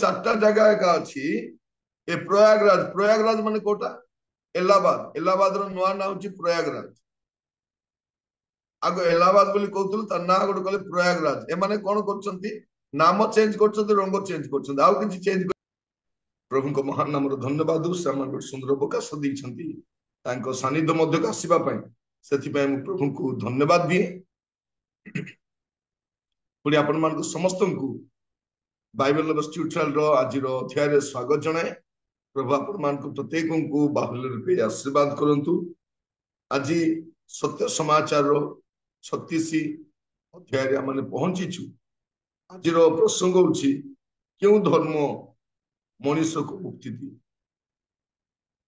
चार्टा जगह एका अच्छी ए प्रयागराज माने कोटा इलाहाबाद नुआ ना हूँ प्रयागराज आग इलाहाबाद बोली कहूँ तार ना गोटे कहले प्रयागराज एमाने कौन कर नाम चेंज कर रंग चेंज कर आउ किसी चेंज प्रभु को महान नाम धन्यवाद से गोटे सुंदर प्रकाश देते सानिध्य मध्य आसवाई से प्रभु को धन्यवाद दिए पुणी आपण मान समस्त को बाइबल ट्यूटोरियल आज अध्याय स्वागत जनाए प्रभु आपण मान प्रत्येक को बाहुल्य रूपे आशीर्वाद करंतु आज सत्य समाचार 36 अध्याय आम पहुंचीचु आज प्रसंग होची क्यों धर्म मनीष को मुक्ति दिए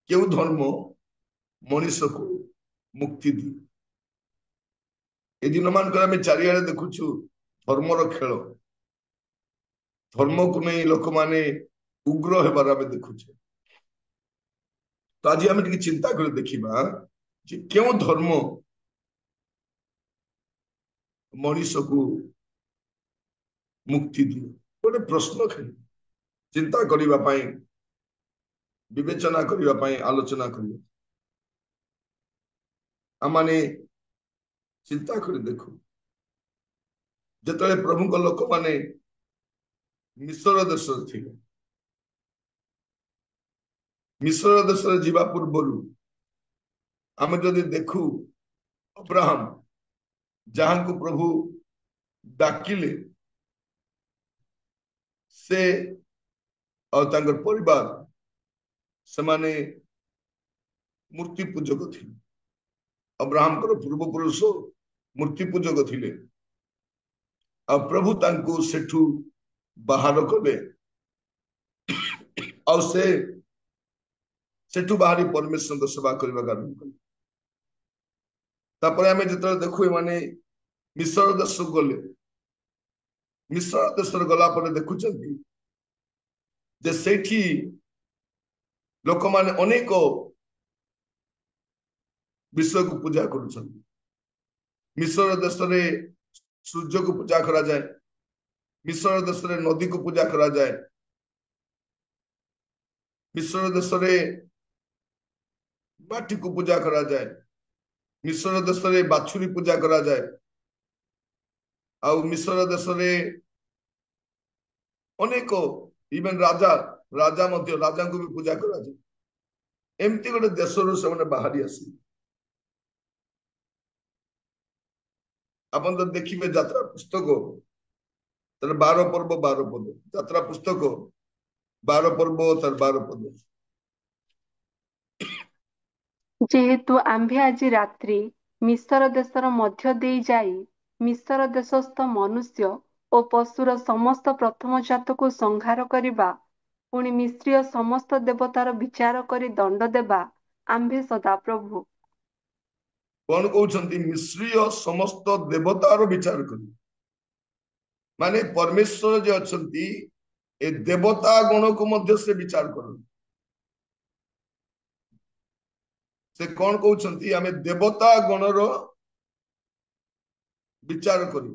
क्यों धर्म मनीष को मुक्ति दिए ए दिन मान आम चारिड़े देखुचु धर्मर खेल धर्म को नहीं लोक माने उग्र हेबार आम देखुचे तो आज आम चिंता कर देखा क्यों धर्म मनीष को मुक्ति दिए गोटे प्रश्न खेल चिंता करने विवेचना करने आलोचना करने आमाने चिंता कर देखो जिते प्रभु को लोक माने मिस्र देश थे मिस्र देश जीवा पूर्वर आम जदि देखू अब्राहम जहां को प्रभु डाकिले से और तांकर परिवार से माने मूर्ति पूजक थे अब्राहम को पूर्व पुरुष मूर्ति पूजक थिले और प्रभु तांको सेठू बाहर कले और से सेठू बाहरी परमेश्वर को सेवा करने आरंभ कले तापर आमे जिते देखु माने मिस्र देश गले मिस्र देश गला पर देखुचंती जे सेठी लोक माने अनेक विषय को पूजा करुछंती मिस्र देश रे सूर्य को पूजा करा जाए मिस्र देश रे नदी को पूजा करा जाए मिस्र देश रे माटी को पूजा करा जाए मिस्र देश रे बाछुरी पूजा करा जाए आउ मिस्र देश रे अनेक इवन राजा मध्य राजा को भी पूजा करा जाए एमती गोटे देश से बाहरी आसी अपन तो देखिए यात्रा पुस्तक तर 12 पर्व 12 पद यात्रा पुस्तक 12 पर्व तर 12 पद जेहेतु आम्भे आज रात्रि मिस्र देशर मध्य देई जाई मिस्र देशस्थ मनुष्य और पशुर समस्त प्रथम जात को संहार करिबा पुणी मिश्रीय समस्त देवतार विचार करी दंड देबा आम्भे सदा प्रभु कौन कहते मिश्रीय समस्त देवतार विचार करी माने परमेश्वर जो अच्छी ए देवता गण को मध्य से विचार कर से कौन कहते आमे देवता गणर विचार कर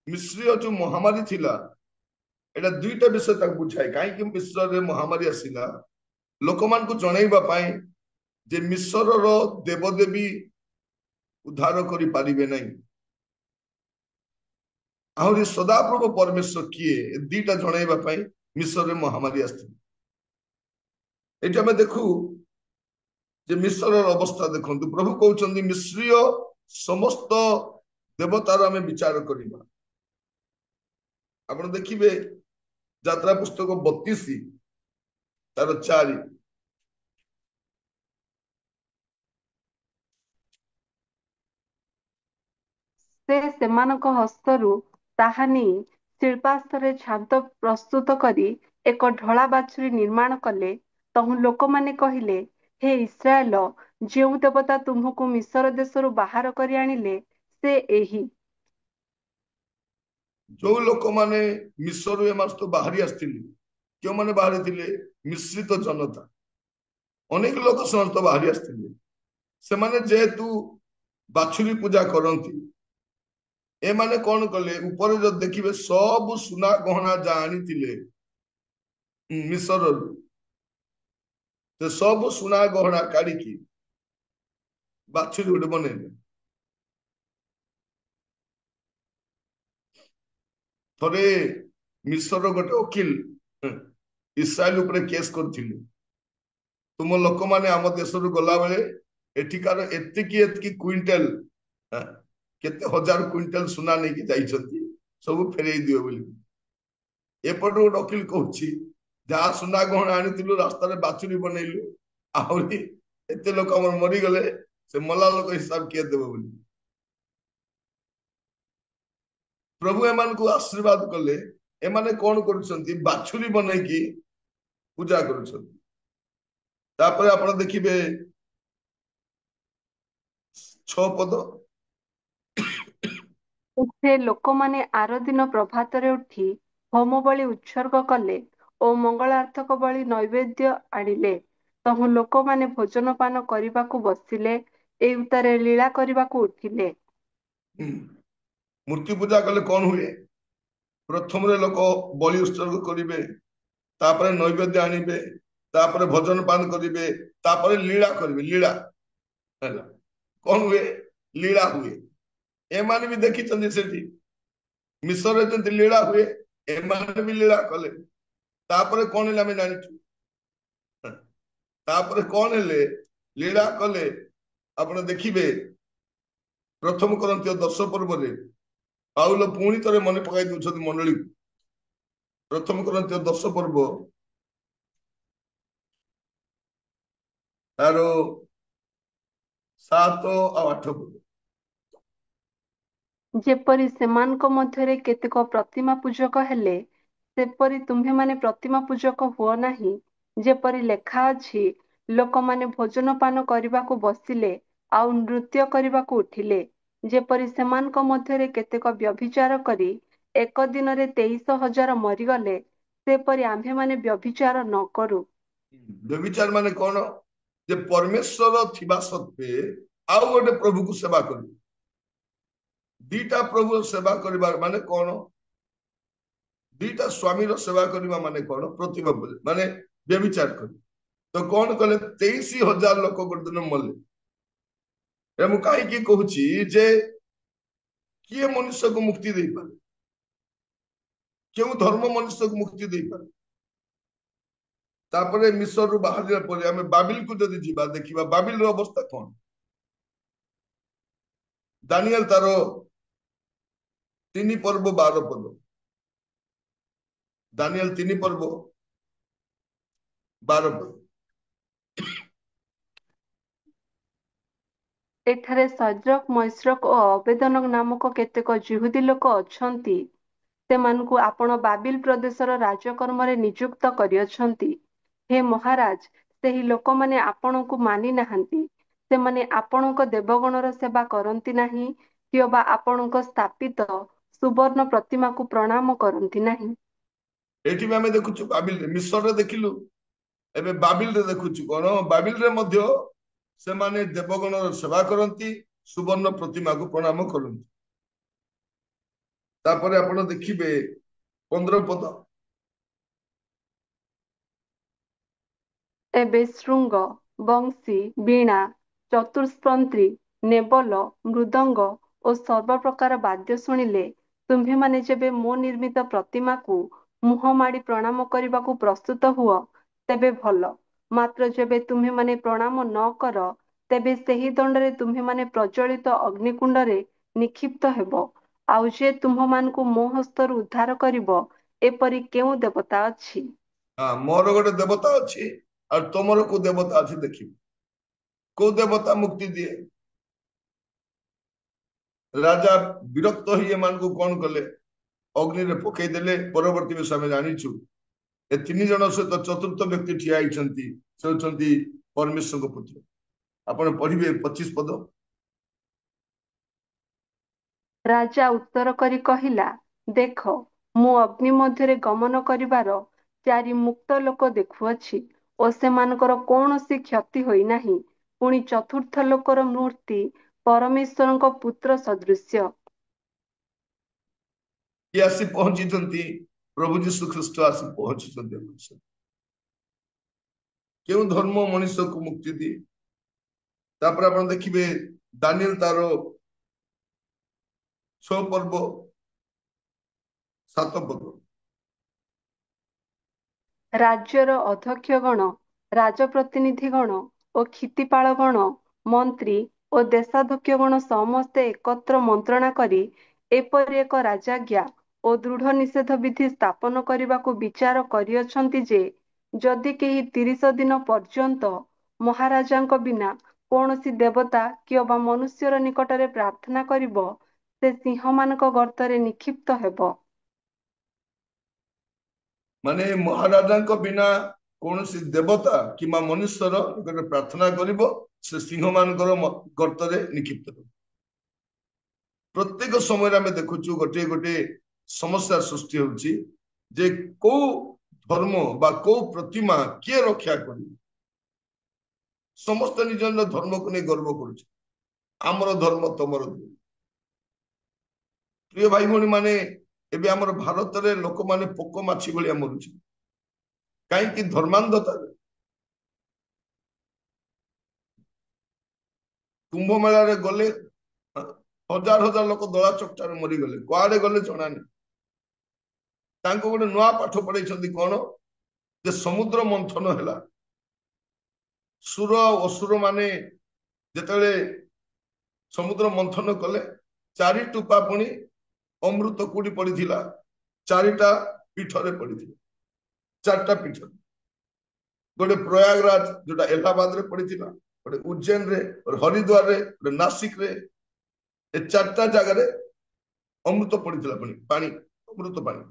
मिश्रीय जो महामारी थिला एटा दुईटा विषय तक बुझाए कहीं मिश्र रे महामारी आसिला लोक मान को जनइबा पाए जे मिश्र रो देवदेवी उद्धार करि पारिबे नहीं आहरी सदाप्रभु परमेश्वर किए दीटा जनइबा पाए मिश्र रे महामारी आस्ती एटा में देखू जे मिश्र रो अवस्था देखंतु प्रभु कहउचंदी मिश्रीय समस्त देवतार आमे विचार करिबा आपण देखिबे यात्रा पुस्तक 32 तार 4 से सेमानक हस्तरु ताहा नेई शिल्पास्ତରେ छांत प्रस्तुत करी एक ढला बाछुरी निर्माण कले तहु लोकमाने कहिले हे इस्राएल जेउ देवता तुमको मिस्र देशरु बाहर करी आनिले से एही जो लोक माने मिस्र एमास तो बाहरी आस्थिले क्यों माने बाहरी थिले मिश्रित जनता अनेक लोक समस्त बाहरी आस्थिले से माने जेहेतु बाछुरी पूजा करंती ଏମାନେ କଣ କଲେ ଉପରେ ଯଦି ଦେଖିବେ ସବୁ ସୁନା ଗହଣା ଯାହା ଆଣିଥିଲେ ମିଶରରୁ ସେ ସବୁ ସୁନା ଗହଣା କାଢିକି ବାଛୁରୀ ଗୋଟେ ବନେଇଲେ। ଥରେ ମିଶରର ଗୋଟେ ଓକିଲ ଇସ୍ରାଏଲ ଉପରେ କେସ୍ କରିଥିଲେ, ତୁମ ଲୋକମାନେ ଆମ ଦେଶରୁ ଗଲାବେଳେ ଏଠିକାର ଏତିକି ଏତିକି କ୍ୱିଣ୍ଟାଲ କେତେ ହଜାର କ୍ୱିଣ୍ଟାଲ ସୁନା ନେଇକି ଯାଇଛନ୍ତି, ସବୁ ଫେରେଇ ଦିଅ ବୋଲି। ଏପଟେ ଗୋଟେ ଓକିଲ କହୁଛି ଯାହା ସୁନା ଗହଣା ଆଣିଥିଲୁ ରାସ୍ତାରେ ବାଛୁରୀ ବନେଇଲୁ, ଆହୁରି ଏତେ ଲୋକ ଆମର ମରିଗଲେ, ସେ ମଲା ଲୋକ ହିସାବ କିଏ ଦେବ ବୋଲି। ପ୍ରଭୁ ଏମାନଙ୍କୁ ଆଶୀର୍ବାଦ କଲେ। ଏମାନେ କଣ କରୁଛନ୍ତି ବାଛୁରୀ ବନେଇକି ପୂଜା କରୁଛନ୍ତି। ତାପରେ ଆପଣ ଦେଖିବେ 6 ପଦ। ସେ ଲୋକମାନେ ଆର ଦିନ ପ୍ରଭାତରେ ଉଠି ହୋମ ବଳି ଉତ୍ସର୍ଗ କଲେ ଓ ମଙ୍ଗଳାର୍ଥକ ବଳି ନୈବେଦ୍ୟ ଆଣିଲେ। ତହୁଁ ଲୋକମାନେ ଭୋଜନ ପାନ କରିବାକୁ ବସିଲେ, ଏ ଉତ୍ତାରେ ଲୀଳା କରିବାକୁ ଉଠିଲେ। ମୂର୍ତ୍ତି ପୂଜା କଲେ କଣ ହୁଏ? ପ୍ରଥମରେ ଲୋକ ବଳି ଉତ୍ସର୍ଗ କରିବେ, ତାପରେ ନୈବେଦ୍ୟ ଆଣିବେ, ତାପରେ ଭୋଜନ ପାନ କରିବେ, ତାପରେ ଲୀଳା କରିବେ। ଲୀଳା ହେଲା କଣ ହୁଏ? ଲୀଳା ହୁଏ। ଏମାନେ ବି ଦେଖିଛନ୍ତି ସେଠି ମିଶରରେ ଯେମିତି ଲୀଳା ହୁଏ, ଏମାନେ ବି ଲୀଳା କଲେ। ତାପରେ କଣ ହେଲେ ଆମେ ଜାଣିଛୁ। ତାପରେ କଣ ହେଲେ ଲୀଳା କଲେ ଆପଣ ଦେଖିବେ ପ୍ରଥମ କରନ୍ତୀୟ 10 ପର୍ବରେ ପାଉଲ ପୁଣି ଥରେ ମନେ ପକାଇ ଦଉଛନ୍ତି ମଣ୍ଡଳୀକୁ। ପ୍ରଥମ କରନ୍ତୀୟ 10 ପର୍ବ ତାର 7 ଆଉ 8 ପଦ। ଯେପରି ସେମାନଙ୍କ ମଧ୍ୟରେ କେତେକ ପ୍ରତିମା ପୂଜକ ହେଲେ, ସେପରି ତୁମ୍ଭେମାନେ ପ୍ରତିମା ପୂଜକ ହୁଅ ନାହିଁ। ଯେପରି ଲେଖା ଅଛି, ଲୋକମାନେ ଭୋଜନ ପାନ କରିବାକୁ ବସିଲେ ଆଉ ନୃତ୍ୟ କରିବାକୁ ଉଠିଲେ। ଯେପରି ସେମାନଙ୍କ ମଧ୍ୟରେ କେତେକ ବ୍ୟଭିଚାର କରି ଏକ ଦିନରେ 23,000 ମରିଗଲେ, ସେପରି ଆମ୍ଭେମାନେ ବ୍ୟଭିଚାର ନ କରୁ। ବ୍ୟଭିଚାର ମାନେ କଣ? ଯେ ପରମେଶ୍ୱର ଥିବା ସତ୍ତ୍ୱେ ଆଉ ଗୋଟେ ପ୍ରଭୁକୁ ସେବା କରିବେ। ଦିଟା ପ୍ରଭୁ ସେବା କରିବା ମାନେ କଣ? ଦିଟା ସ୍ୱାମୀର ସେବା କରିବା ମାନେ କଣ? ପ୍ରତିଭା ମାନେ ବ୍ୟଭିଚାର କରି। ତ କଣ କଲେ? 23,000 ଲୋକ ଗୋଟେ ଦିନ ମଲେ। ମୁଁ କାହିଁକି କହୁଛି ଯେ କିଏ ମନୁଷ୍ୟକୁ ମୁକ୍ତି ଦେଇପାରେ? କେଉଁ ଧର୍ମ ମନୁଷ୍ୟକୁ ମୁକ୍ତି ଦେଇପାରେ? ତାପରେ ମିଶରରୁ ବାହାରିଲା ପରେ ଆମେ ବାବିଲକୁ ଯଦି ଯିବା, ଦେଖିବା ବାବିଲର ଅବସ୍ଥା କଣ। ଦାନିଏଲ ତାର 3 ପର୍ବ 12 ପଦ। ଦାନିଏଲ 3 ପର୍ବ 12 ପଦ। ଏଠାରେ ସଦ୍ରକ୍, ମୈଶ୍ରକ୍ ଓ ଅବେଦନଗ ନାମକ କେତେକ ଯିହୁଦୀ ଲୋକ ଅଛନ୍ତି। ସେମାନଙ୍କୁ ଆପଣ ବାବିଲ ପ୍ରଦେଶର ରାଜକର୍ମରେ ନିଯୁକ୍ତ କରିଅଛନ୍ତି। ହେ ମହାରାଜ, ସେହି ଲୋକମାନେ ଆପଣଙ୍କୁ ମାନି ନାହାନ୍ତି। ସେମାନେ ଆପଣଙ୍କ ଦେବଗଣର ସେବା କରନ୍ତି ନାହିଁ, କିମ୍ବା ଆପଣଙ୍କ ସ୍ଥାପିତ ସୁବର୍ଣ୍ଣ ପ୍ରତିମାକୁ ପ୍ରଣାମ କରନ୍ତି ନାହିଁ। ଏଠି ବି ଆମେ ଦେଖୁଛୁ ବାବିଲରେ, ମିଶରରେ ଦେଖିଲୁ, ଏବେ ବାବିଲରେ ଦେଖୁଛୁ କଣ? ବାବିଲରେ ମଧ୍ୟ ସେମାନେ ଦେବଗଣର ସେବା କରନ୍ତି, ସୁବର୍ଣ୍ଣ ପ୍ରତିମାକୁ ପ୍ରଣାମ କରନ୍ତି। ତାପରେ ଆପଣ ଦେଖିବେ 15 ପଦ। ଏବେ ଶୃଙ୍ଗ, ବଂଶୀ, ବୀଣା, ଚତୁସ୍ପନ୍ତ୍ରୀ, ନେବଲ, ମୃଦଙ୍ଗ ଓ ସର୍ବପ୍ରକାର ବାଦ୍ୟ ଶୁଣିଲେ, ତୁମ୍ଭେମାନେ ଯେବେ ମୋ ନିର୍ମିତ ପ୍ରତିମାକୁ ମୁହଁ ମାଡ଼ି ପ୍ରଣାମ କରିବାକୁ ପ୍ରସ୍ତୁତ ହୁଅ, ତେବେ ଭଲ। ମାତ୍ର ଯେବେ ତୁମ୍ଭେମାନେ ପ୍ରଣାମ ନ କର, ତେବେ ସେହି ଦଣ୍ଡରେ ତୁମ୍ଭେମାନେ ପ୍ରଜ୍ୱଳିତ ଅଗ୍ନିକୁଣ୍ଡରେ ନିକ୍ଷିପ୍ତ ହେବ। ଆଉ ଯେ ତୁମ୍ଭମାନଙ୍କୁ ମୋ ହସ୍ତରୁ ଉଦ୍ଧାର କରିବ, ଏପରି କେଉଁ ଦେବତା ଅଛି? ମୋର ଗୋଟେ ଦେବତା ଅଛି, ଆଉ ତମର କୋଉ ଦେବତା ଅଛି ଦେଖିବୁ। କୋଉ ଦେବତା ମୁକ୍ତି ଦିଏ? ରାଜା ବିରକ୍ତ ହେଇ ଏମାନଙ୍କୁ କଣ କଲେ? ଅଗ୍ନିରେ ପକେଇଦେଲେ। ପରବର୍ତ୍ତୀ ବିଷୟ ଆମେ ଜାଣିଛୁ। ଏ 3 ଜଣ ସହିତ ଚତୁର୍ଥ ବ୍ୟକ୍ତି ଠିଆ ହେଇଛନ୍ତି, ସେ ହଉଛନ୍ତି ପରମେଶ୍ୱରଙ୍କ ପୁତ୍ର। ଆପଣ ପଢିବେ 25 ପଦ। ରାଜା ଉତ୍ତର କରି କହିଲା, ଦେଖ, ମୁଁ ଅଗ୍ନି ମଧ୍ୟରେ ଗମନ କରିବାର 4 ମୁକ୍ତ ଲୋକ ଦେଖୁଅଛି, ଓ ସେମାନଙ୍କର କୌଣସି କ୍ଷତି ହୋଇନାହିଁ। ପୁଣି ଚତୁର୍ଥ ଲୋକର ମୂର୍ତ୍ତି ପରମେଶ୍ୱରଙ୍କ ପୁତ୍ର ସଦୃଶ୍ୟ। କିଏ ଆସି ପହଞ୍ଚିଛନ୍ତି? ପ୍ରଭୁ ଯୀଶୁ ଖ୍ରୀଷ୍ଟ ଆସି ପହଞ୍ଚିଛନ୍ତି। କେଉଁ ଧର୍ମ ମଣିଷକୁ ମୁକ୍ତି ଦିଏ? ତାପରେ ଆପଣ ଦେଖିବେ ଦାନିଏଲ ତାର 6 ପର୍ବ 7 ପଦ। ରାଜ୍ୟର ଅଧ୍ୟକ୍ଷଗଣ, ରାଜପ୍ରତିନିଧିଗଣ ଓ କ୍ଷିତିପାଳଗଣ, ମନ୍ତ୍ରୀ ଓ ଦେଶାଧ୍ୟକ୍ଷଗଣ ସମସ୍ତେ ଏକତ୍ର ମନ୍ତ୍ରଣା କରି ଏପରି ଏକ ରାଜାଜ୍ଞା ଓ ଦୃଢ଼ ନିଷେଧ ବିଧି ସ୍ଥାପନ କରିବାକୁ ବିଚାର କରିଅଛନ୍ତି ଯେ ଯଦି କେହି 30 ଦିନ ପର୍ଯ୍ୟନ୍ତ ମହାରାଜାଙ୍କ ବିନା କୌଣସି ଦେବତା କି ଅବା ମନୁଷ୍ୟର ନିକଟରେ ପ୍ରାର୍ଥନା କରିବ, ସେ ସିଂହମାନଙ୍କ ଗର୍ତ୍ତରେ ନିକ୍ଷିପ୍ତ ହେବ। ମାନେ ମହାରାଜାଙ୍କ ବିନା କୌଣସି ଦେବତା କିମ୍ବା ମନୁଷ୍ୟର ନିକଟରେ ପ୍ରାର୍ଥନା କରିବ, ସେ ସିଂହ ମାନଙ୍କର ଗର୍ତ୍ତରେ ନିକ୍ଷିପ୍ତ ହେବ। ପ୍ରତ୍ୟେକ ସମୟରେ ଆମେ ଦେଖୁଛୁ ଗୋଟିଏ ଗୋଟିଏ ସମସ୍ୟା ସୃଷ୍ଟି ହେଉଛି ଯେ କୋଉ ଧର୍ମ ବା କୋଉ ପ୍ରତିମା କିଏ ରକ୍ଷା କରିବ। ସମସ୍ତେ ନିଜ ନିଜ ଧର୍ମକୁ ନେଇ ଗର୍ବ କରୁଛି, ଆମର ଧର୍ମ ତମର ଧର୍ମ। ପ୍ରିୟ ଭାଇ ଭଉଣୀ ମାନେ, ଏବେ ଆମର ଭାରତରେ ଲୋକମାନେ ପୋକ ମାଛି ଭଳିଆ ମରୁଛି। କାହିଁକି? ଧର୍ମାନ୍ଧତାରେ। କୁମ୍ଭ ମେଳାରେ ଗଲେ ହଜାର ହଜାର ଲୋକ ଦଳା ଚକଟାରେ ମରିଗଲେ, କୁଆଡେ ଗଲେ ଜଣା ନାହିଁ। ତାଙ୍କୁ ଗୋଟେ ନୂଆ ପାଠ ପଢେଇଛନ୍ତି, କଣ? ଯେ ସମୁଦ୍ର ମନ୍ଥନ ହେଲା, ସୁର ଅସୁର ମାନେ ଯେତେବେଳେ ସମୁଦ୍ର ମନ୍ଥନ କଲେ, 4 ଟୋପା ପୁଣି ଅମୃତ କୋଉଠି ପଡିଥିଲା? 4ଟା ପୀଠରେ ପଡିଥିଲା। 4ଟା ପୀଠରେ, ଗୋଟେ ପ୍ରୟାଗରାଜ ଯୋଉଟା ଏଲାହାବାଦରେ ପଡିଥିଲା, ଗୋଟେ ଉଜ୍ଜୈନରେ, ଗୋଟେ ହରିଦ୍ୱାରରେ, ଗୋଟେ ନାସିକରେ। ଏ 4ଟା ଜାଗାରେ ଅମୃତ ପଡିଥିଲା, ପୁଣି ପାଣି, ଅମୃତ ପାଣି।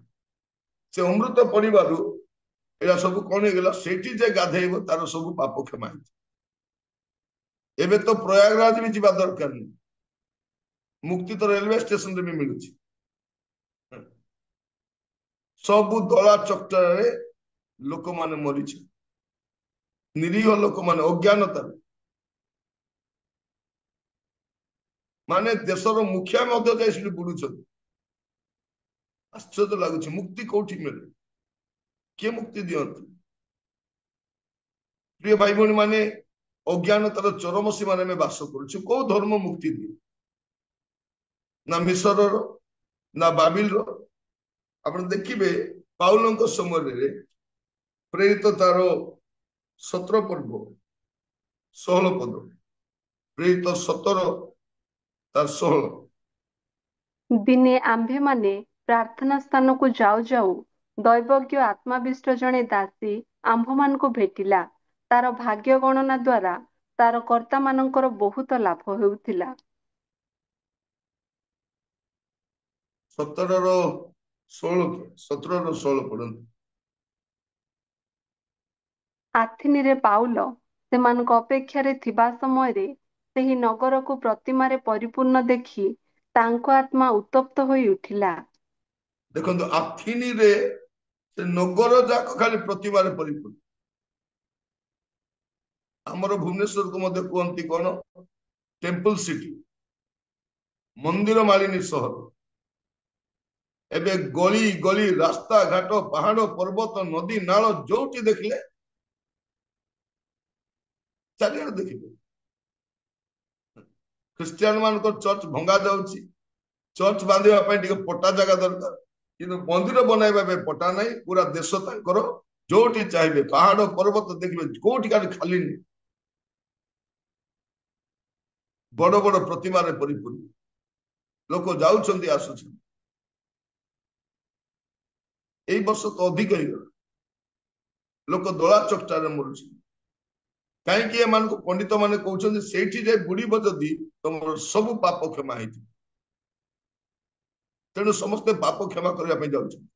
ସେ ଅମୃତ ପଡିବାରୁ ଏଇଟା ସବୁ କଣ ହେଇଗଲା? ସେଇଠି ଯେ ଗାଧେଇବ ତାର ସବୁ ପାପ କ୍ଷମା ହେଇଛି। ଏବେ ତ ପ୍ରୟାଗରାଜ ବି ଯିବା ଦରକାର ନାହିଁ, ମୁକ୍ତି ତ ରେଲୱେ ଷ୍ଟେସନରେ ବି ମିଳୁଛି। ସବୁ ଦଳା ଚକଟାରେ ଲୋକମାନେ ମରିଛନ୍ତି, ନିରୀହ ଲୋକମାନେ ଅଜ୍ଞାନତାରେ। ମାନେ ଦେଶର ମୁଖିଆ ମଧ୍ୟ ଯାଇ ସେଠି ବୁଲୁଛନ୍ତି। ଆଶ୍ଚର୍ଯ୍ୟ ଲାଗୁଛି, ମୁକ୍ତି କୋଉଠି ମିଳେ? କିଏ ମୁକ୍ତି ଦିଅନ୍ତି? ପ୍ରିୟ ଭାଇ ଭଉଣୀ ମାନେ, ଅଜ୍ଞାନତାର ଚରମ ସୀମାରେ ଆମେ ବାସ କରୁଛୁ। କୋଉ ଧର୍ମ ମୁକ୍ତି ଦିଏ? ନା ମିଶରର, ନା ବାବିଲର। ଆପଣ ଦେଖିବେ ପାଉଲଙ୍କ ସମୟରେ ପ୍ରେରିତ ତାର 17 ପର୍ବ 16 ପଦ, ପ୍ରେରିତ 17 ତାର 16। ଦିନେ ଆମ୍ଭେମାନେ ପ୍ରାର୍ଥନା ସ୍ଥାନକୁ ଯାଉ ଯାଉ ଦୈବଜ୍ଞ ଆତ୍ମାବିଷ୍ଟ ଜଣେ ଦାସୀ ଆମ୍ଭମାନଙ୍କୁ ଭେଟିଲା। ତାର ଭାଗ୍ୟ ଗଣନା ଦ୍ୱାରା ତାର କର୍ତ୍ତାମାନଙ୍କର ବହୁତ ଲାଭ ହେଉଥିଲା। 17ର 16, 17ର 16 ପଢନ୍ତୁ। ଆଥିନିରେ ପାଉଲ ସେମାନଙ୍କ ଅପେକ୍ଷାରେ ଥିବା ସମୟରେ ସେହି ନଗରକୁ ପ୍ରତିମାରେ ପରିପୂର୍ଣ୍ଣ ଦେଖି ତାଙ୍କ ଆତ୍ମା ଉତ୍ତପ୍ତ ହୋଇ ଉଠିଲା। ଦେଖନ୍ତୁ, ଆଥିନିରେ ସେ ନଗର ଯାକ ଖାଲି ପ୍ରତିମାରେ ପରିପୂର୍ଣ୍ଣ। ଆମର ଭୁବନେଶ୍ୱରକୁ ମଧ୍ୟ କୁହନ୍ତି କଣ? ଟେମ୍ପଲ ସିଟି, ମନ୍ଦିର ମାଳିନୀ ସହର। ଏବେ ଗଳି ଗଳି, ରାସ୍ତା ଘାଟ, ପାହାଡ ପର୍ବତ, ନଦୀ ନାଳ, ଯୋଉଠି ଦେଖିଲେ, ଚାରିଆଡେ ଦେଖିବେ ଖ୍ରୀଷ୍ଟିଆନ ମାନଙ୍କର ଚର୍ଚ୍ଚ ଭଙ୍ଗା ଯାଉଛି। ଚର୍ଚ୍ଚ ବାନ୍ଧିବା ପାଇଁ ଟିକେ ପଟା ଜାଗା ଦରକାର, କିନ୍ତୁ ମନ୍ଦିର ବନାଇବା ପାଇଁ ପଟା ନାହିଁ। ପୁରା ଦେଶ ତାଙ୍କର, ଯୋଉଠି ଚାହିଁବେ ପାହାଡ ପର୍ବତ ଦେଖିବେ, କୋଉଠି ଖାଲି ନାହିଁ। ବଡ ବଡ ପ୍ରତିମାରେ ପରିପୂର୍ଣ୍ଣ, ଲୋକ ଯାଉଛନ୍ତି ଆସୁଛନ୍ତି। ଏଇ ବର୍ଷ ତ ଅଧିକ ହେଇଗଲା, ଲୋକ ଦଳା ଚକଟାରେ ମରୁଛନ୍ତି। କାହିଁକି? ଏମାନଙ୍କୁ ପଣ୍ଡିତ ମାନେ କହୁଛନ୍ତି ସେଇଠି ଯାଇ ବୁଡିବ ଯଦି ତମର ସବୁ ପାପ କ୍ଷମା ହେଇଯିବ। ତେଣୁ ସମସ୍ତେ ପାପ କ୍ଷମା କରିବା ପାଇଁ ଯାଉଛନ୍ତି।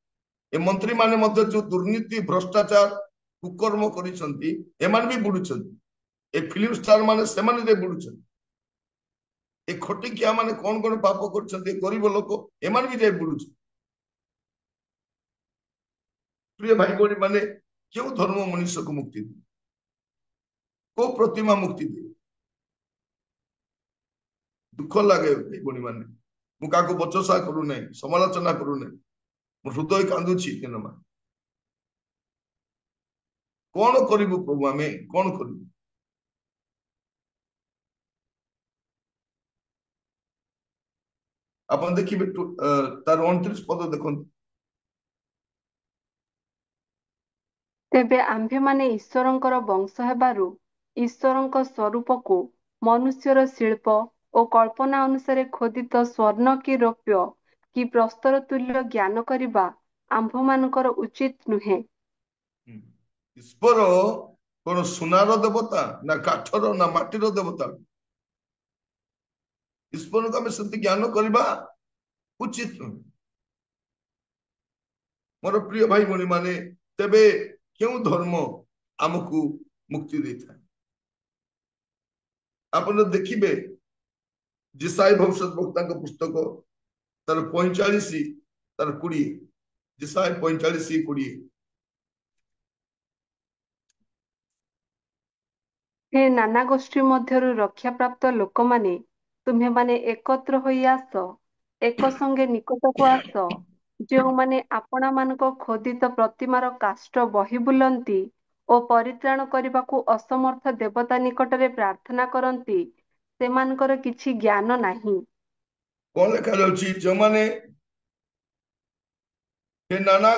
ଏ ମନ୍ତ୍ରୀ ମାନେ ମଧ୍ୟ ଯୋଉ ଦୁର୍ନୀତି, ଭ୍ରଷ୍ଟାଚାର, କୁକର୍ମ କରିଛନ୍ତି, ଏମାନେ ବି ବୁଡୁଛନ୍ତି। ଏ ଫିଲ୍ମ ଷ୍ଟାର ମାନେ, ସେମାନେ ଯାଇ ବୁଡୁଛନ୍ତି। ଏ ଖଟିକିଆ ମାନେ କଣ କଣ ପାପ କରୁଛନ୍ତି, ଗରିବ ଲୋକ, ଏମାନେ ବି ଯାଇ ବୁଡୁଛନ୍ତି। ପ୍ରିୟ ଭାଇ ଭଉଣୀ ମାନେ, କେଉଁ ଧର୍ମ ମନୁଷ୍ୟକୁ ମୁକ୍ତି ଦିଏ? କୋଉ ପ୍ରତିମା ମୁକ୍ତି ଦିଏ? ଦୁଃଖ ଲାଗେ ଭାଇ ଭଉଣୀ ମାନେ। ମୁଁ କାହାକୁ ବଚସା କରୁନାହିଁ, ସମାଲୋଚନା କରୁନାହିଁ, ମୋ ହୃଦୟ କାନ୍ଦୁଛି ଦିନ ମାନ। କଣ କରିବୁ ପ୍ରଭୁ, ଆମେ କଣ କରିବୁ? ଆପଣ ଦେଖିବେ ତାର 29 ପଦ ଦେଖନ୍ତୁ। ତେବେ ଆମ୍ଭେମାନେ ଈଶ୍ୱରଙ୍କର ବଂଶ ହେବାରୁ ଈଶ୍ୱରଙ୍କ ସ୍ୱରୂପକୁ ମନୁଷ୍ୟର ଶିଳ୍ପ ଓ କଳ୍ପନା ଅନୁସାରେ ଖୋଦିତ ସ୍ୱର୍ଣ୍ଣ କି ରୌପ୍ୟ କି ପ୍ରସ୍ତର ତୁଲ୍ୟ ଜ୍ଞାନ କରିବା ଆମ୍ଭମାନଙ୍କର ଉଚିତ ନୁହେଁ। ଈଶ୍ୱର କଣ ସୁନାର ଦେବତା, ନା କାଠର, ନା ମାଟିର ଦେବତା? ଈଶ୍ୱରଙ୍କୁ ଆମେ ସେମିତି ଜ୍ଞାନ କରିବା ଉଚିତ ନୁହେଁ। ମୋର ପ୍ରିୟ ଭାଇ ଭଉଣୀ ମାନେ, ତେବେ କେଉଁ ଧର୍ମ ଆମକୁ ମୁକ୍ତି ଦେଇଥାଏ? ଆପଣ ଦେଖିବେ ଯିଶାୟ ଭବିଷ୍ୟତ ବକ୍ତାଙ୍କ ପୁସ୍ତକ ତାର 45 ତାର 20, ଯିଶାୟ 45:20। ହେ ନାନା ଗୋଷ୍ଠୀ ମଧ୍ୟରୁ ରକ୍ଷାପ୍ରାପ୍ତ ଲୋକମାନେ, ତୁମ୍ଭେମାନେ ଏକତ୍ର ହୋଇ ଆସ, ଏକ ସଙ୍ଗେ ନିକଟକୁ ଆସ, ଯେଉଁମାନେ ଆପଣାମାନଙ୍କ ଖୋଦିତ ପ୍ରତିମାର କାଷ୍ଠ ବହି ବୁଲନ୍ତି ଓ ପରିତ୍ରାଣ କରିବାକୁ ଅସମର୍ଥ ଦେବତା ନିକଟରେ ପ୍ରାର୍ଥନା କରନ୍ତି, ସେମାନଙ୍କର କିଛି ଜ୍ଞାନ ନାହିଁ। କଣ ଲେଖାଯାଉଛି? ଯେଉଁମାନେ ହେ ନାନା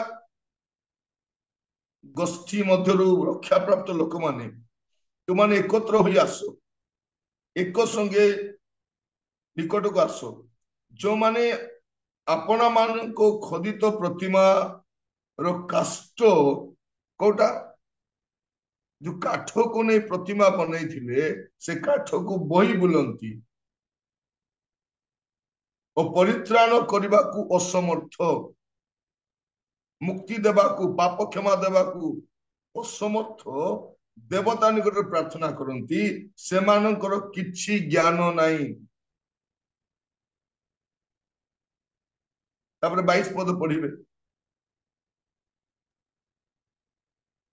ଗୋଷ୍ଠୀ ମଧ୍ୟରୁ ରକ୍ଷାପ୍ରାପ୍ତ ଲୋକମାନେ, ତୁମାନେ ଏକତ୍ର ହୋଇ ଆସ, ଏକ ସଙ୍ଗେ ନିକଟକୁ ଆସ, ଯେଉଁମାନେ ଆପଣା ମାନଙ୍କ ଖୋଦିତ ପ୍ରତିମାର କାଷ୍ଠ, କୋଉଟା ଯୋଉ କାଠକୁ ନେଇ ପ୍ରତିମା ବନେଇଥିଲେ, ସେ କାଠକୁ ବହି ବୁଲନ୍ତି ଓ ପରିତ୍ରାଣ କରିବାକୁ ଅସମର୍ଥ, ମୁକ୍ତି ଦେବାକୁ, ପାପ କ୍ଷମା ଦେବାକୁ ଅସମର୍ଥ ଦେବତା ନିକଟରେ ପ୍ରାର୍ଥନା କରନ୍ତି, ସେମାନଙ୍କର କିଛି ଜ୍ଞାନ ନାହିଁ। ତାପରେ 22 ପଦ ପଢିବେ।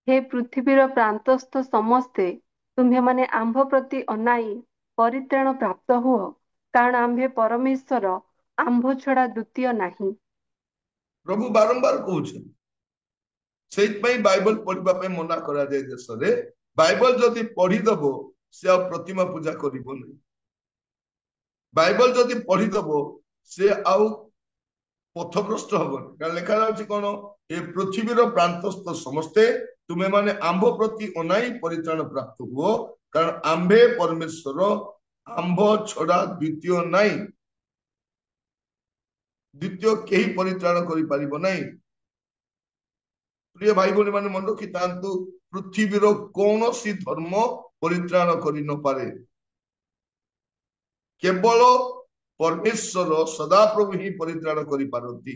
ହେ ପୃଥିବୀର ପ୍ରାନ୍ତସ୍ଥ ସମସ୍ତେ, ତୁମ୍ଭେମାନେ ଆମ୍ଭ ପ୍ରତି ଅନାଇ ପରିତ୍ରାଣ ପ୍ରାପ୍ତ ହୁଅ, କାରଣ ଆମ୍ଭେ ପରମେଶ୍ୱର, ଆମ୍ଭ ଛଡା ଦ୍ୱିତୀୟ ନାହିଁ। ପ୍ରଭୁ ବାରମ୍ବାର କହୁଛନ୍ତି, ସେଇଥିପାଇଁ ବାଇବଲ ପଢିବା ପାଇଁ ମନା କରାଯାଏ ଦେଶରେ। ବାଇବଲ ଯଦି ପଢିଦବ, ସେ ଆଉ ପ୍ରତିମା ପୂଜା କରିବ ନାହିଁ। ବାଇବଲ ଯଦି ପଢିଦବ, ସେ ଆଉ ପଥଭ୍ରଷ୍ଟ ହବନି। କାରଣ ଲେଖାଯାଉଛି କଣ? ଏ ପୃଥିବୀର ପ୍ରାନ୍ତସ୍ଥ ସମସ୍ତେ, ତୁମେମାନେ ଆମ୍ଭ ପ୍ରତି ଅନାଇ ପରିତ୍ରାଣ ପ୍ରାପ୍ତ ହୁଅ, କାରଣ ଆମ୍ଭେ ପରମେଶ୍ୱର, ଆମ୍ଭ ଛଡା ଦ୍ୱିତୀୟ ନାହିଁ। ଦ୍ୱିତୀୟ କେହି ପରିତ୍ରାଣ କରିପାରିବ ନାହିଁ। ପ୍ରିୟ ଭାଇ ଭଉଣୀ ମାନେ ମନେ ରଖିଥାନ୍ତୁ, ପୃଥିବୀର କୌଣସି ଧର୍ମ ପରିତ୍ରାଣ କରି ନପାରେ। କେବଳ ପରମେଶ୍ୱର ସଦାପ୍ରଭୁ ହିଁ ପରିତ୍ରାଣ କରିପାରନ୍ତି।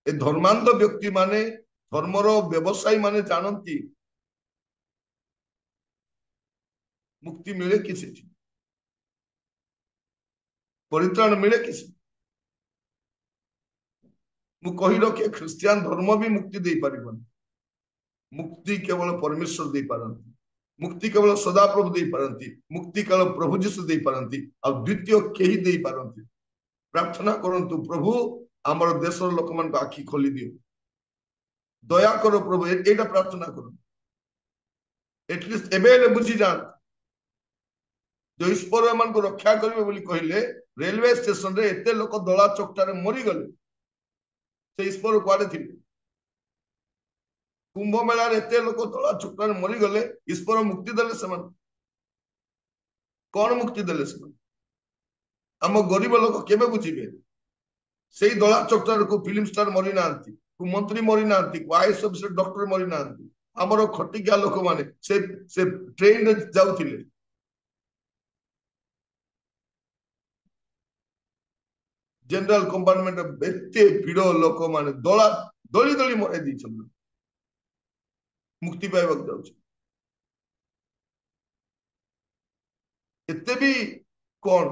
ଏ ଧର୍ମାନ୍ଧ ବ୍ୟକ୍ତି ମାନେ, ଧର୍ମର ବ୍ୟବସାୟୀ ମାନେ ଜାଣନ୍ତି ମୁକ୍ତି ମିଳେ କି ସେଠି, ପରିତ୍ରାଣ ମିଳେ କି? ମୁଁ କହି ରଖେ, ଖ୍ରୀଷ୍ଟିଆନ ଧର୍ମ ବି ମୁକ୍ତି ଦେଇପାରିବନି। ମୁକ୍ତି କେବଳ ପରମେଶ୍ୱର ଦେଇପାରନ୍ତି। ମୁକ୍ତି କେବଳ ସଦାପ୍ରଭୁ ଦେଇପାରନ୍ତି। ମୁକ୍ତି କେବଳ ପ୍ରଭୁ ଯୀଶୁ ଦେଇପାରନ୍ତି, ଆଉ ଦ୍ୱିତୀୟ କେହି ଦେଇପାରନ୍ତି। ପ୍ରାର୍ଥନା କରନ୍ତୁ, ପ୍ରଭୁ ଆମର ଦେଶର ଲୋକମାନଙ୍କ ଆଖି ଖୋଲି ଦିଅ, ଦୟା କର ପ୍ରଭୁ, ଏଇଟା ପ୍ରାର୍ଥନା କରନ୍ତୁ। ଏଟଲିଷ୍ଟ ଏବେ ହେଲେ ବୁଝିଯାଆନ୍ତୁ, ଯୋଉ ଈଶ୍ୱର ଏମାନଙ୍କୁ ରକ୍ଷା କରିବେ ବୋଲି କହିଲେ, ରେଲୱେ ଷ୍ଟେସନରେ ଏତେ ଲୋକ ଦଳା ଚକଟାରେ ମରିଗଲେ, ସେ ଈଶ୍ୱର କୁଆଡେ ଥିଲେ? କୁମ୍ଭ ମେଳାରେ ଏତେ ଲୋକ ଦଳା ଚକଟାରେ ମରିଗଲେ, ଈଶ୍ୱର ମୁକ୍ତି ଦେଲେ ସେମାନଙ୍କୁ? କଣ ମୁକ୍ତି ଦେଲେ ସେମାନେ? ଆମ ଗରିବ ଲୋକ କେବେ ବୁଝିବେ? ସେଇ ଦଳା ଚକଟାରେ କୋଉ ଫିଲ୍ମ ଷ୍ଟାର ମରି ନାହାନ୍ତି, କୋଉ ମନ୍ତ୍ରୀ ମରି ନାହାନ୍ତି, କୋଉ ଆଇଏଏସ୍ ଅଫିସର ଡକ୍ଟର ମରି ନାହାନ୍ତି। ଆମର ଖଟିକିଆ ଲୋକମାନେ ସେ ଟ୍ରେନରେ ଯାଉଥିଲେ, ଜେନେରାଲ କମ୍ପାର୍ଟମେଣ୍ଟ, ଏତେ ଭିଡ ଲୋକମାନେ ଦଳି ଦଳି ମରାଇ ଦେଇଛନ୍ତି, ମୁକ୍ତି ପାଇବାକୁ ଯାଉଛି। ଏତେ ବି କଣ,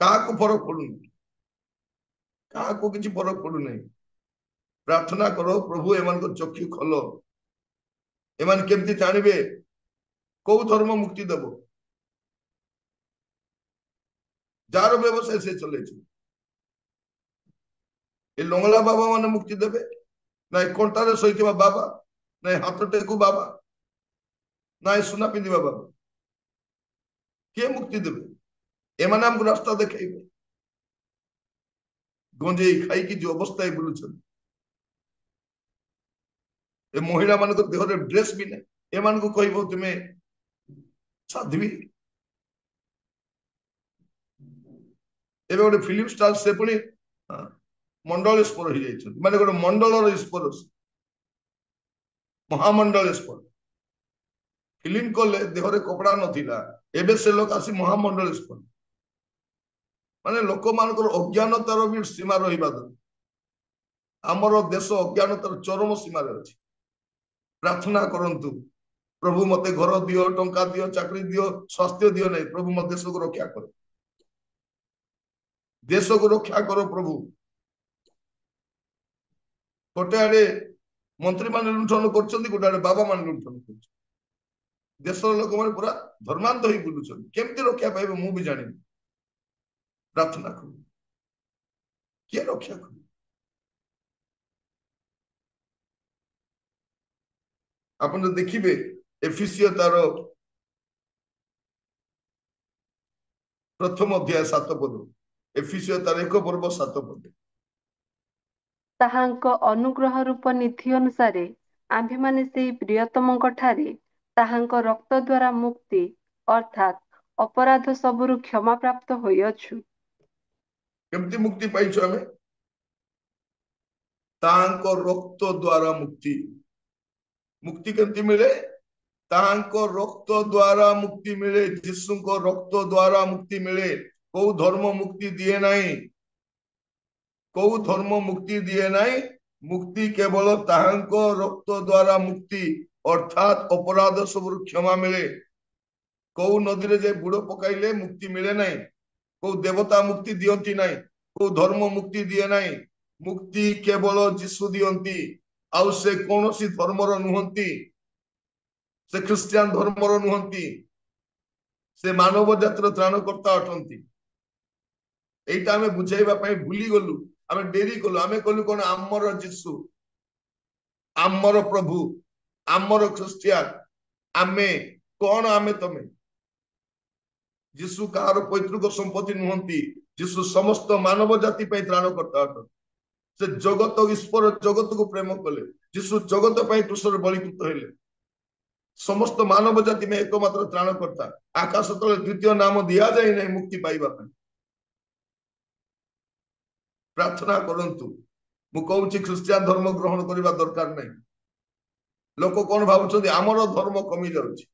କାହାକୁ ଫରକ ପଡୁନି, କାହାକୁ କିଛି ଫରକ ପଡୁନାହିଁ। ପ୍ରାର୍ଥନା କର, ପ୍ରଭୁ ଏମାନଙ୍କ ଚକ୍ଷୁ ଖୋଲ, ଏମାନେ କେମିତି ଜାଣିବେ କୋଉ ଧର୍ମ ମୁକ୍ତି ଦେବ? ଯାହାର ବ୍ୟବସାୟ ସେ ଚଲେଇଛି, ए लंगला बाबा माने मुक्ति देबे ना कंटारे सहित बाबा ना हाथ टेकु बाबा ना सुना पिंधिबा बाबा किए मुक्ति देबे एमाने हमको रास्ता देखेइबे गंजे खाई की जो अवस्था बुलुछन ए महिला मान देहरे ड्रेस भी नहीं एमान को कहबो तुमे साध्वी एबे गोटे फिल्म स्टार से पुणी मंडलेश्वर हो जाइछन माने गोटे मंडलर ईश्वर महामंडलेश्वर फिल्म कले देहरे कपड़ा नथिला एबे से लोक आसी महामंडलेश्वर माने लोक मानकर अज्ञानतार भी सीमा रहिबा आमर देश अज्ञानतार चरम सीमा रे अछि प्रार्थना करंतु प्रभु मते घर दियो टंका दियो चाकरी दियो स्वास्थ्य दियो नहीं प्रभु मत देश को रक्षा करो देश को रक्षा करो प्रभु गोटे आड़े मंत्री मान लुंठन कर गोटे आड़े बाबा मान लुंठन कर देश लोक मैंने पूरा धर्मांत हो बुलून केमती रक्षा पाइबे मु भी जानी प्रार्थना करू किए रक्षा करू अपन देखिए एफिसियो तार प्रथम अध्याय 7 पद एफिसियो तार 1 पर्व 7 पद ତାହାଙ୍କ ଅନୁଗ୍ରହ ରୂପ ନିଧି ଅନୁସାରେ ଆମ୍ଭେମାନେ ସେହି ପ୍ରିୟତମଙ୍କ ଠାରେ ତାହାଙ୍କ ରକ୍ତ ଦ୍ୱାରା ମୁକ୍ତି ଅର୍ଥାତ୍ ଅପରାଧ ସବୁରୁ କ୍ଷମାପ୍ରାପ୍ତ ହୋଇଅଛୁ। केमती मुक्ति पाइछु हमें तांको रक्त द्वारा मुक्ति मुक्ति केमती मिले तांको रक्त द्वारा मुक्ति मिले यीशु को रक्त द्वारा मुक्ति मिले को धर्म मुक्ति दिए नहीं को धर्म मुक्ति दिए नहीं मुक्ति केवल तांको रक्त द्वारा मुक्ति अर्थात अपराध सब क्षमा मिले को नदी रे जे बुड़ पकाइले मुक्ति मिले नहीं को देवता मुक्ति दियंती नहीं को धर्म मुक्ति दिए नहीं मुक्ति केवल यीशु दियंती आउ से कौनसी धर्मर नुहंती से ख्रिस्टियान धर्मर नुहंती से मानव जातिर त्राणकर्ता अटंती एटा आमे बुझाइबा पई भूली गलु आमे डेरी कलु आमे कलु कोन आमर यीशु आमर प्रभु आमर ख्रिस्टियान आमे कोन आमे तमे यीशु कार पैतृक संपत्ति नुहंती यीशु समस्त मानव जाति पई त्राणकर्ता अटंती से जगत ईश्वर जगत को प्रेम कले यीशु जगत पई क्रूसर बलिकृत हेले समस्त मानव जाति में एकमात्र त्राणकर्ता आकाश तले द्वितीय नाम दिया जाए नहीं मुक्ति पाइबा पई प्रार्थना करंतु मु कहूची ख्रिस्टियान धर्म ग्रहण करबा दरकार नहीं लोक कोन भाबुछथि हमर धर्म कमी जाउछि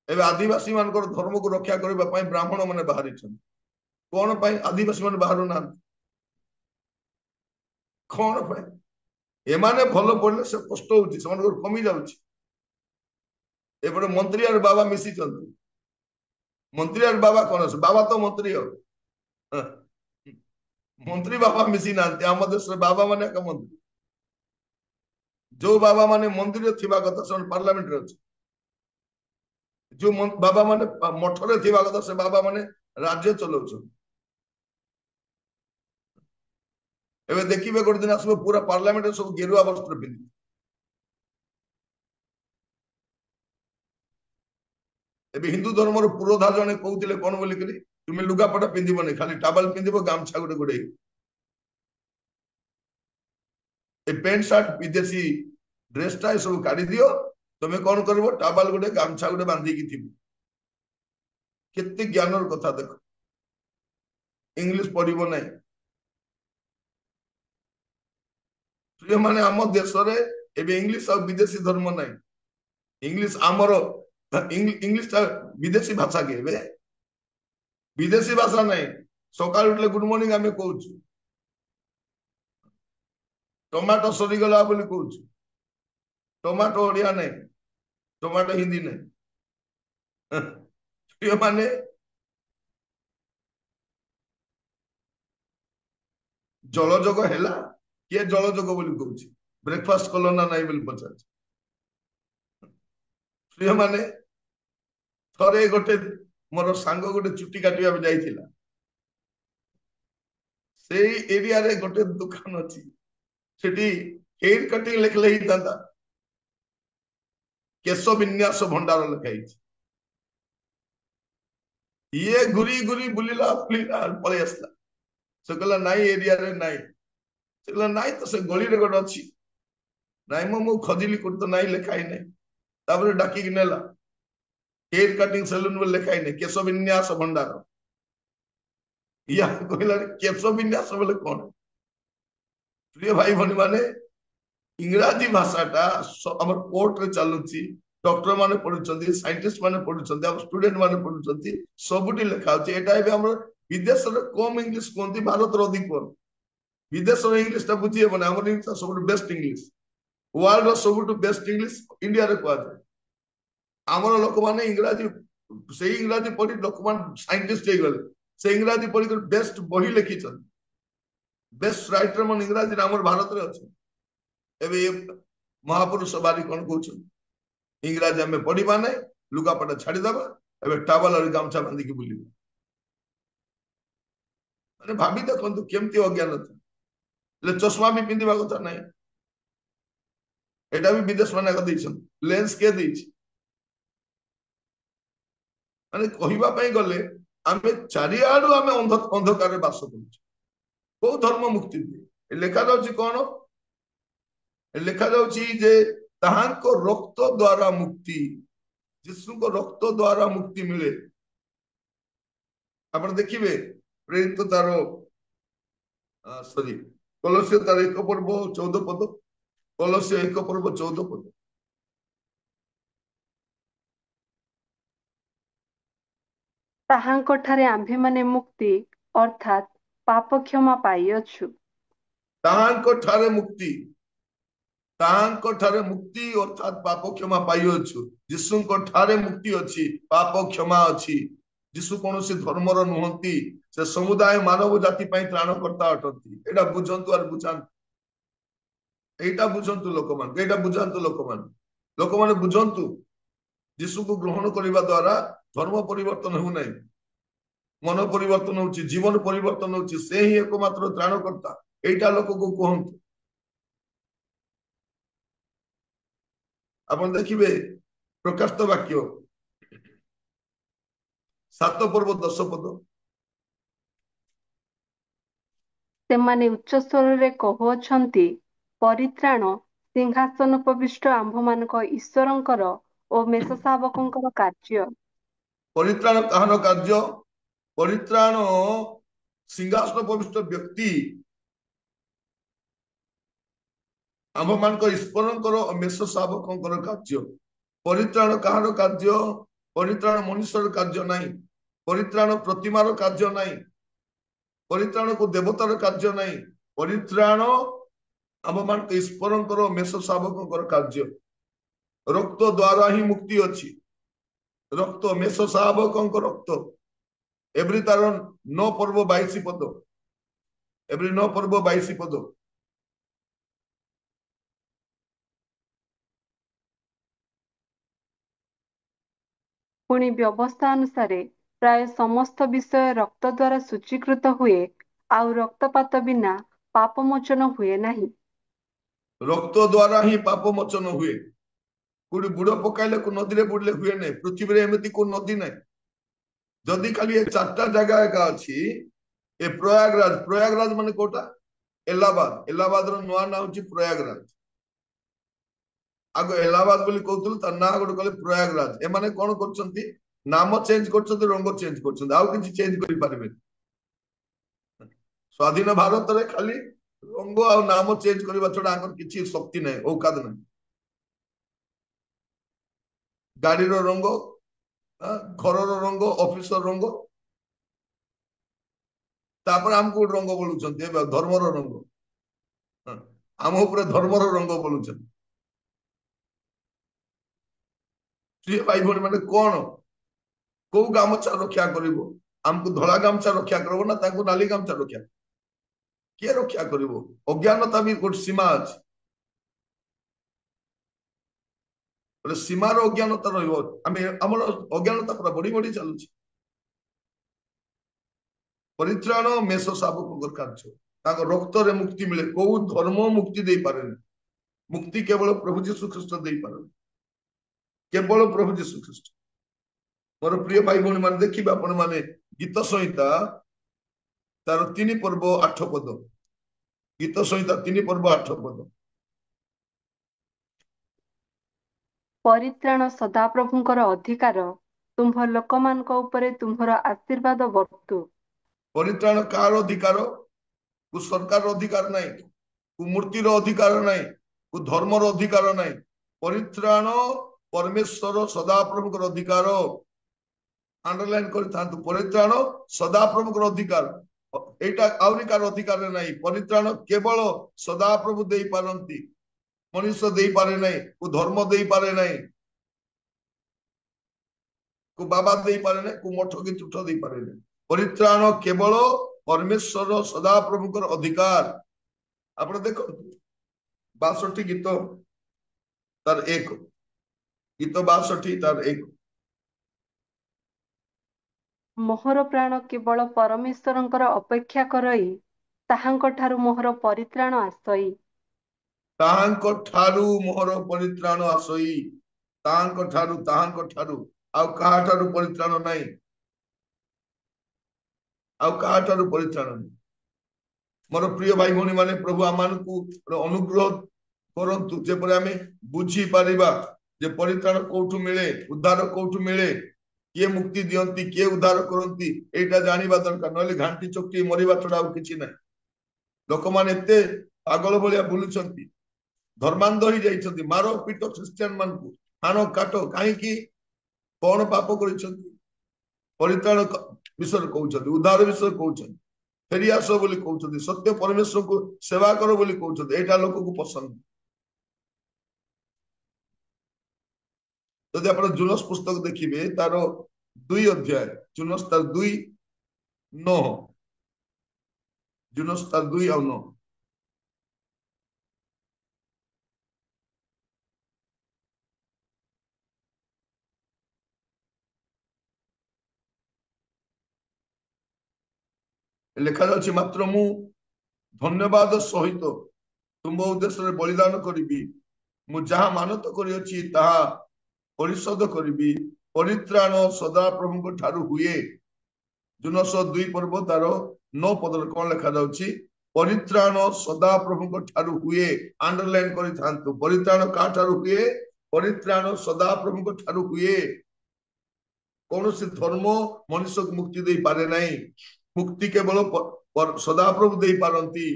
एबे आदिवासी मानकर धर्म को रक्षा करबा पई ब्राह्मण माने बाहरी छन कोन पई आदिवासी माने बाहर ना कोन पई एमाने भलो पड़ले से कष्ट होछि समनकर कमी जाउछि एपटे मंत्री और बाबा मिसी चंदी मंत्री और बाबा कौन है बाबा तो मंत्री हो मंत्री बाबा मिसी नांती आम देश बाबा माने का मंत्री जो बाबा माने मंदिर थिबा कथा से पार्लियामेंट रे अछि जो बाबा माने मठ रे थिबा कथा से बाबा माने राज्य चलाउछन एबे देखिबे गोटे दिन आसबो पूरा पार्लियामेंट रे सब गेरुआ वस्त्र पिंधि एबे हिंदू धर्मर पुरोधा जने कहउतिले कोन बोली करी तुमे लुगापटा पिंधिबो नै खाली टावल पिंधिबो गामछा गुडे गुडे ए पैंट शर्ट विदेशी ड्रेस टा सब काढी दियो तुमे कोन करबो टावल गुडे गामछा गुडे बांधी की थिबो केते ज्ञानर कथा देखो इंग्लिश पढ़िबो नै प्रिय माने हम देश रे एबे इंग्लिश और विदेशी धर्म नै इंग्लिश आमर इंग्लिश विदेशी भाषा के बे विदेशी भाषा नहीं सकाल उठले गुड मॉर्निंग आमे कहूँ टमाटो सरीगला बोली कहूँ टमाटो ओडिया नहीं टमाटो हिंदी नहीं माने जलजोग हैला किए जलजोग बोली कहूँ ब्रेकफास्ट कल ना नहीं बोली पचार माने थरे गोटे मोर सांग गोटे चुटी काटिया जाइथिला सेई एरिया रे गोटे दुकान अछि सेठी हेयर कटिंग लिखले ही था केश विन्यास भंडार लिखाई ये घुरी घुरी बुलिला बुलिला पळै आसला से कहला नाई एरिया रे नाई से कहला नाई तो से गली रे गोटे अछि नाई मो खोजिली कोट तो नाई लिखाई नै तापर डाकी कि नेला हेयर कटिंग सैलून में लिखाई नै केश विन्यास भंडार या कहला केश विन्यास बोले कोन प्रिय भाई भनी माने इंग्राजी भाषाटा आम कोर्ट रे चलुची डॉक्टर माने पढुचंती साइंटिस्ट माने पढुचंती हम स्टूडेंट माने पढुचंती सबुटी लिखा होची एटा एबे हम विदेश रे कम इंग्लिश कोंती भारत रो अधिक कोन विदेश रो इंग्लिश ता बुझिए बने हमर इंग्लिश सबुट बेस्ट इंग्लिश वर्ल्ड रो सबुट बेस्ट इंग्लिश इंडिया रे कोआ जाय हमर लोक माने इंग्राजी से इंग्राजी पढी लोक मान साइंटिस्ट हे गले से इंग्राजी पढी कर बेस्ट बही लिखी छन बेस्ट राइटर मन इंग्राजी हमर भारत रे अछि एबे महापुरुष बारी कौन कहउछन इंग्राजी आम पढ़ा ना लुगापटा छाड़ीदबा एवं टावल और गामछा बांधिकी बुल मैंने भावी देखु केमती अज्ञानता चश्मा भी पिंधा कथा ना एटा भी विदेश मानक लेंस किए माने कहवाई गले आम चारिआडू आम अंधकार बास कर धर्म मुक्ति दिए लिखा जाऊँ कौन लिखा जाऊँ ताहांको रक्त द्वारा मुक्ति जीशु को रक्त द्वारा मुक्ति मिले आप देखिए प्रेरित तार सॉरी कलस्य तार 1 पर्व 14 पद कलस्य 1 पर्व 14 पद ତାହାଙ୍କ ଠାରେ ଆମ୍ଭେମାନେ ମୁକ୍ତି ଅର୍ଥାତ୍ ପାପ କ୍ଷମା ପାଇଅଛୁ। ତାହାଙ୍କ ଠାରେ ମୁକ୍ତି ଅର୍ଥାତ୍ ପାପ କ୍ଷମା ପାଇଅଛୁ। ଯୀଶୁଙ୍କ ଠାରେ ମୁକ୍ତି ଅଛି ପାପ କ୍ଷମା ଅଛି। ଯୀଶୁ କୌଣସି ଧର୍ମର ନୁହନ୍ତି ସେ ସମୁଦାୟ ମାନବ ଜାତି ପାଇଁ ତ୍ରାଣକର୍ତ୍ତା ଅଟନ୍ତି। ଏଇଟା ବୁଝନ୍ତୁ ଆର ବୁଝାନ୍ତୁ ଏଇଟା ବୁଝନ୍ତୁ ଲୋକମାନେ ଏଇଟା ବୁଝାନ୍ତୁ ଲୋକମାନେ ବୁଝନ୍ତୁ ଯୀଶୁକୁ ଗ୍ରହଣ କରିବା ଦ୍ୱାରା ଧର୍ମ ପରିବର୍ତ୍ତନ ହେଉନାହିଁ मन परिवर्तन होची जीवन परिवर्तन होची से ही एकमात्र त्राणकर्ता एटा लोक को कहंतु आपण देखिबे प्रकाशित वाक्य 7 पर्व 10 पद ସେମାନେ ଉଚ୍ଚ ସ୍ୱରରେ କହୁଅଛନ୍ତି ପରିତ୍ରାଣ ସିଂହାସନ ଉପବିଷ୍ଟ ଆମ୍ଭମାନଙ୍କ ଈଶ୍ୱରଙ୍କର ଓ ମେଷଶାବକଙ୍କର କାର୍ଯ୍ୟ। परित्राण काहन कार्य परित्राण सिंहासन उपविष्ट व्यक्ति आम मान ईश्वरंकर मेष शावकर कार्य परित्राण काहर कार्य परित्राण मनुष्यर कार्य नहीं परित्राण प्रतिमार कार्य नहीं परित्राण को देवतार कार्य नहीं परित्राण आम मान ईश्वरंकर मेष शावकर कार्य रक्त द्वारा ही मुक्ति अच्छी रक्त मेष शावक रक्त एवरी तार 9 पर्व 22 पद एवरी 9 पर्व 22 पद ପୁଣି ବ୍ୟବସ୍ଥା ଅନୁସାରେ ପ୍ରାୟ ସମସ୍ତ ବିଷୟ ରକ୍ତ ଦ୍ୱାରା ସୂଚୀକୃତ ହୁଏ ଆଉ ରକ୍ତପାତ ବିନା ପାପମୋଚନ ହୁଏ ନାହିଁ। रक्त द्वारा ही पाप मोचन हुए कोड़ी बुड़ पकाइले को नदी रे बुड़ले हुए नहीं पृथ्वी रे एमती को नदी नहीं जदि खाली ये 4टा जगह एका अछि ए प्रयागराज माने कोटा इलाहाबाद रो नुआ ना होची प्रयागराज आगो इलाहाबाद बोली कहतुल त ना गोटे कहले प्रयागराज ए माने कोन करछंती नाम चेंज करछंती रंग चेंज करछंती आउ किछि चेंज करि पारबे स्वाधीन भारत रे खाली रंग आ नाम चेंज करबा छडा आंकर किछि शक्ति नै औकात नै गाड़ी रो रंग घर रो रंग ऑफिस रो रंग तापर हमको रंग बोलुचंती ए धर्म रो रंग हम ऊपर धर्म रो रंग बोलुचंती प्रिय भाई भौणी माने कोन को गामछा रक्षा करिवो हमको धला गामछा रक्षा करबो ना ताको नाली गामछा रक्षा के रक्षा करिवो अज्ञानता भी गोट सीमा अछि बोले सीमा रो अज्ञानता रहिवो आमे हमर अज्ञानता पूरा बड़ी बड़ी चलुछि परित्राण मेष शावक कार्य रक्त रे मुक्ति मिले को धर्म मुक्ति दे पारे मुक्ति केवल प्रभु जीशु ख्रीस्ट दे पारे केवल प्रभु जीशु ख्रीस्ट मोर प्रिय भाई भौणी मान देखिए आपण माने गीत संहिता तार 3 पर्व 8 पद गीत संहिता 3 पर्व 8 पद परित्राण सदाप्रभुଙ୍କର ଅଧିକାର ତୁମ୍ଭ ଲୋକମାନଙ୍କ ଉପରେ ତୁମ୍ଭର ଆଶୀର୍ବାଦ ବର୍ତ୍ତୁ। परित्राण कार अधिकार को सरकार अधिकार नहीं को मूर्तिर अधिकार नहीं को धर्मर अधिकार नहीं परित्राण परमेश्वर सदाप्रभुଙ୍କର अधिकार अंडरलाइन कर परित्राण सदाप्रभुଙ୍କର अधिकार एटा आउरी कार अधिकार नहीं परित्राण केवल सदाप्रभु दे पारंती मनुष्य दे पारे नहीं को धर्म दे पारे नहीं को बाबा दे पारे नहीं को मठ की तुठ दे पारे नहीं परित्राण केवल परमेश्वर सदाप्रभुଙ୍କର अधिकार आपण देखो 62 गीत तार 1 गीत 62 तार 1 मोहर प्राण केवल परमेश्वरଙ୍କର ଅପେକ୍ଷା କରଇ ତାହାଙ୍କ ଠାରୁ ମୋହର ପରିତ୍ରାଣ ଆସଇ। ताहांको ठारू मोहर परित्राण आसई ताहांको ठारू आउ कहा ठारू परित्राण नहीं आउ कहा ठारू परित्राण नहीं मोर प्रिय भाई भौणी माने प्रभु आमानकु अनुग्रह करंतु जेपरे आमे बुझी पारिबा जे परित्राण कोठु मिले उद्धार कोठु मिले किए मुक्ति दियंती किए उद्धार करंती एटा जानिबा दरकार नले घांटी चोकटी मरिबा छडा आउ किछि नै लोक माने एते पागल भलिया बुलुचंती धर्मांध ही जाइछंती मारो पीट क्रिश्चियन मान को हानो काटो काहे की कोन पाप करिसंती परित्राण विषय कहउछंती उद्धार विषय कहउछंती फेरी आसो बोली कहउछंती सत्य परमेश्वर को सेवा करो बोली कहउछंती एटा लोक को पसंद यदि आप जुलस पुस्तक देखिए तार 2 अध्याय जुलस तार 2:9 जुलस तार 2 और 9 लिखा जाଉଛି मात्र मु धन्यवाद सहित तुम उद्देश्य बलिदान करी मु जहाँ मानत करी ताहा परिशोध करी परित्राण सदा प्रभु ठारू हुए जुनस 2 पर्व तार 9 पदर कौन लिखा जाଉଛି परित्राण सदा प्रभु ठारू हुए अंडरलाइन करि थांतु परित्राण का ठारू हुए परित्राण सदा प्रभु ठारू हुए कौन से धर्म मनुष्य को मुक्ति दे पारे नहीं मुक्ति केवल सदा प्रभु दे पारंती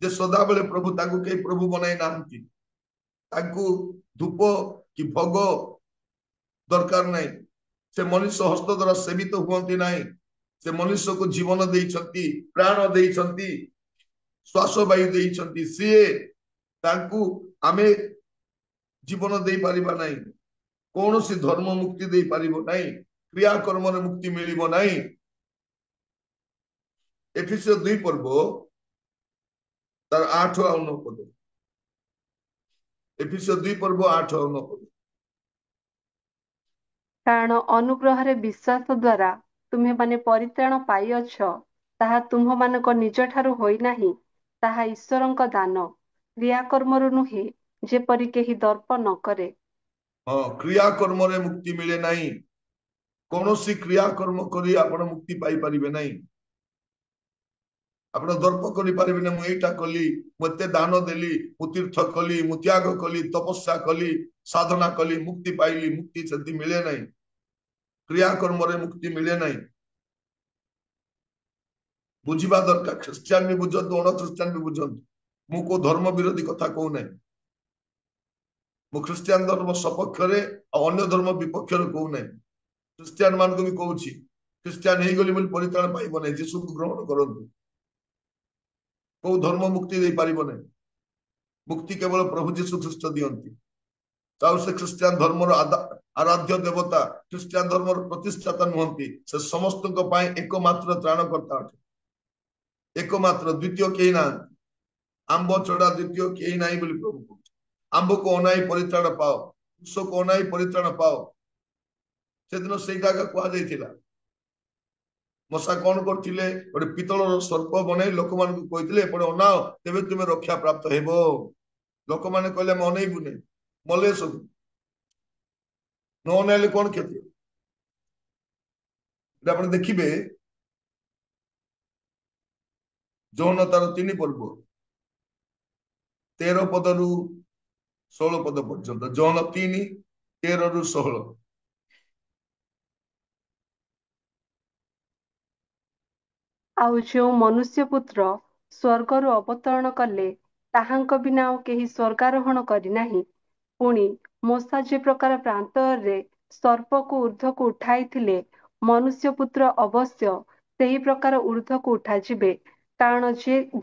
जे सदा बेले प्रभु ताकू के प्रभु बनाई नांती ताकू धूप कि भोग दरकार नहीं से मनुष्य हस्त द्वारा सेवित हुअंती नहीं से मनुष्य को जीवन देइछंती प्राण देइछंती श्वास वायु देइछंती सीए ताकू आमे जीवन दे पारिबा नहीं कौन सी धर्म मुक्ति दे पारिबो नहीं क्रिया कर्म रे मुक्ति मिलिबो नहीं एफिसियो 2 पर्व तार 8 और 9 पद एफिसियो 2 पर्व 8 और 9 पद କାରଣ ଅନୁଗ୍ରହରେ ବିଶ୍ୱାସ ଦ୍ୱାରା ତୁମ୍ଭେମାନେ ପରିତ୍ରାଣ ପାଇଅଛ ତାହା ତୁମ୍ଭମାନଙ୍କ ନିଜଠାରୁ ହୋଇନାହିଁ ତାହା ଈଶ୍ୱରଙ୍କ ଦାନ କ୍ରିୟାକର୍ମରୁ ନୁହେଁ ଯେପରି କେହି ଦର୍ପ ନ କରେ। हाँ क्रिया कर्म रे मुक्ति मिले नहीं कौन सी क्रिया कर्म करी आपण मुक्ति पाई परिबे नहीं आपण दर्प करि परिबे नहीं मु एटा कली मते दान देली मु तीर्थ कली मु त्याग कली तपस्या कली साधना कली मुक्ति पाइली मुक्ति सेति मिले नहीं क्रिया कर्म रे मुक्ति मिले नहीं बुझिबा दरकार क्रिश्चियन भी बुझत अण क्रिश्चियन भी बुझत मु को धर्म विरोधी कथा कहू नहीं मु क्रिश्चियन धर्म सपक्ष रे अन्य धर्म विपक्ष रे कहू नहीं क्रिश्चियन मान को भी कहूची क्रिश्चियन हे गली बोली परित्राण पाइबो नहीं यीशु को ग्रहण करंतु को धर्म मुक्ति दे पारिबो नहीं मुक्ति केवल प्रभु यीशु ख्रीष्ट दियंती ताउ से क्रिश्चियन धर्म रो आराध्य देवता क्रिश्चियन धर्म रो प्रतिष्ठाता नुहंती से समस्त को पाए एकमात्र त्राणकर्ता अटे एकमात्र द्वितीय केही ना आंब चढ़ा द्वितीय केही नाही बोली प्रभु कहते आंब को अनाई परित्राण पाओ उष को अनाई परित्राण पाओ से दिन से कहा जाइथिला ମଶା କଣ କରିଥିଲେ? ଗୋଟେ ପିତ୍ତଳର ସର୍ପ ବନେଇ ଲୋକମାନଙ୍କୁ କହିଥିଲେ ଏପଟେ ଅନାଅ, ତେବେ ତୁମେ ରକ୍ଷା ପ୍ରାପ୍ତ ହେବ। ଲୋକମାନେ କହିଲେ ଆମେ ଅନେଇବୁନି, ମଲେ ସବୁ। ନ ଅନେଇଲେ କଣ କ୍ଷତି? ଆପଣ ଦେଖିବେ ଯୌନ ତାର 3 ପର୍ବ, 13 ପଦରୁ 16 ପଦ ପର୍ଯ୍ୟନ୍ତ। ଯୌନ 3, 13 ରୁ 16। ଆଉ ଯେଉଁ ମନୁଷ୍ୟ ପୁତ୍ର ସ୍ୱର୍ଗରୁ ଅବତରଣ କଲେ, ତାହାଙ୍କ ବିନା ଆଉ କେହି ସ୍ୱର୍ଗାରୋହଣ କରିନାହିଁ। ପୁଣି ମୂଷା ଯେ ପ୍ରକାର ପ୍ରାନ୍ତରରେ ସର୍ପକୁ ଊର୍ଦ୍ଧ୍ୱକୁ ଉଠାଇଥିଲେ, ମନୁଷ୍ୟ ପୁତ୍ର ଅବଶ୍ୟ ସେହି ପ୍ରକାର ଊର୍ଦ୍ଧ୍ୱକୁ ଉଠାଯିବେ। କାରଣ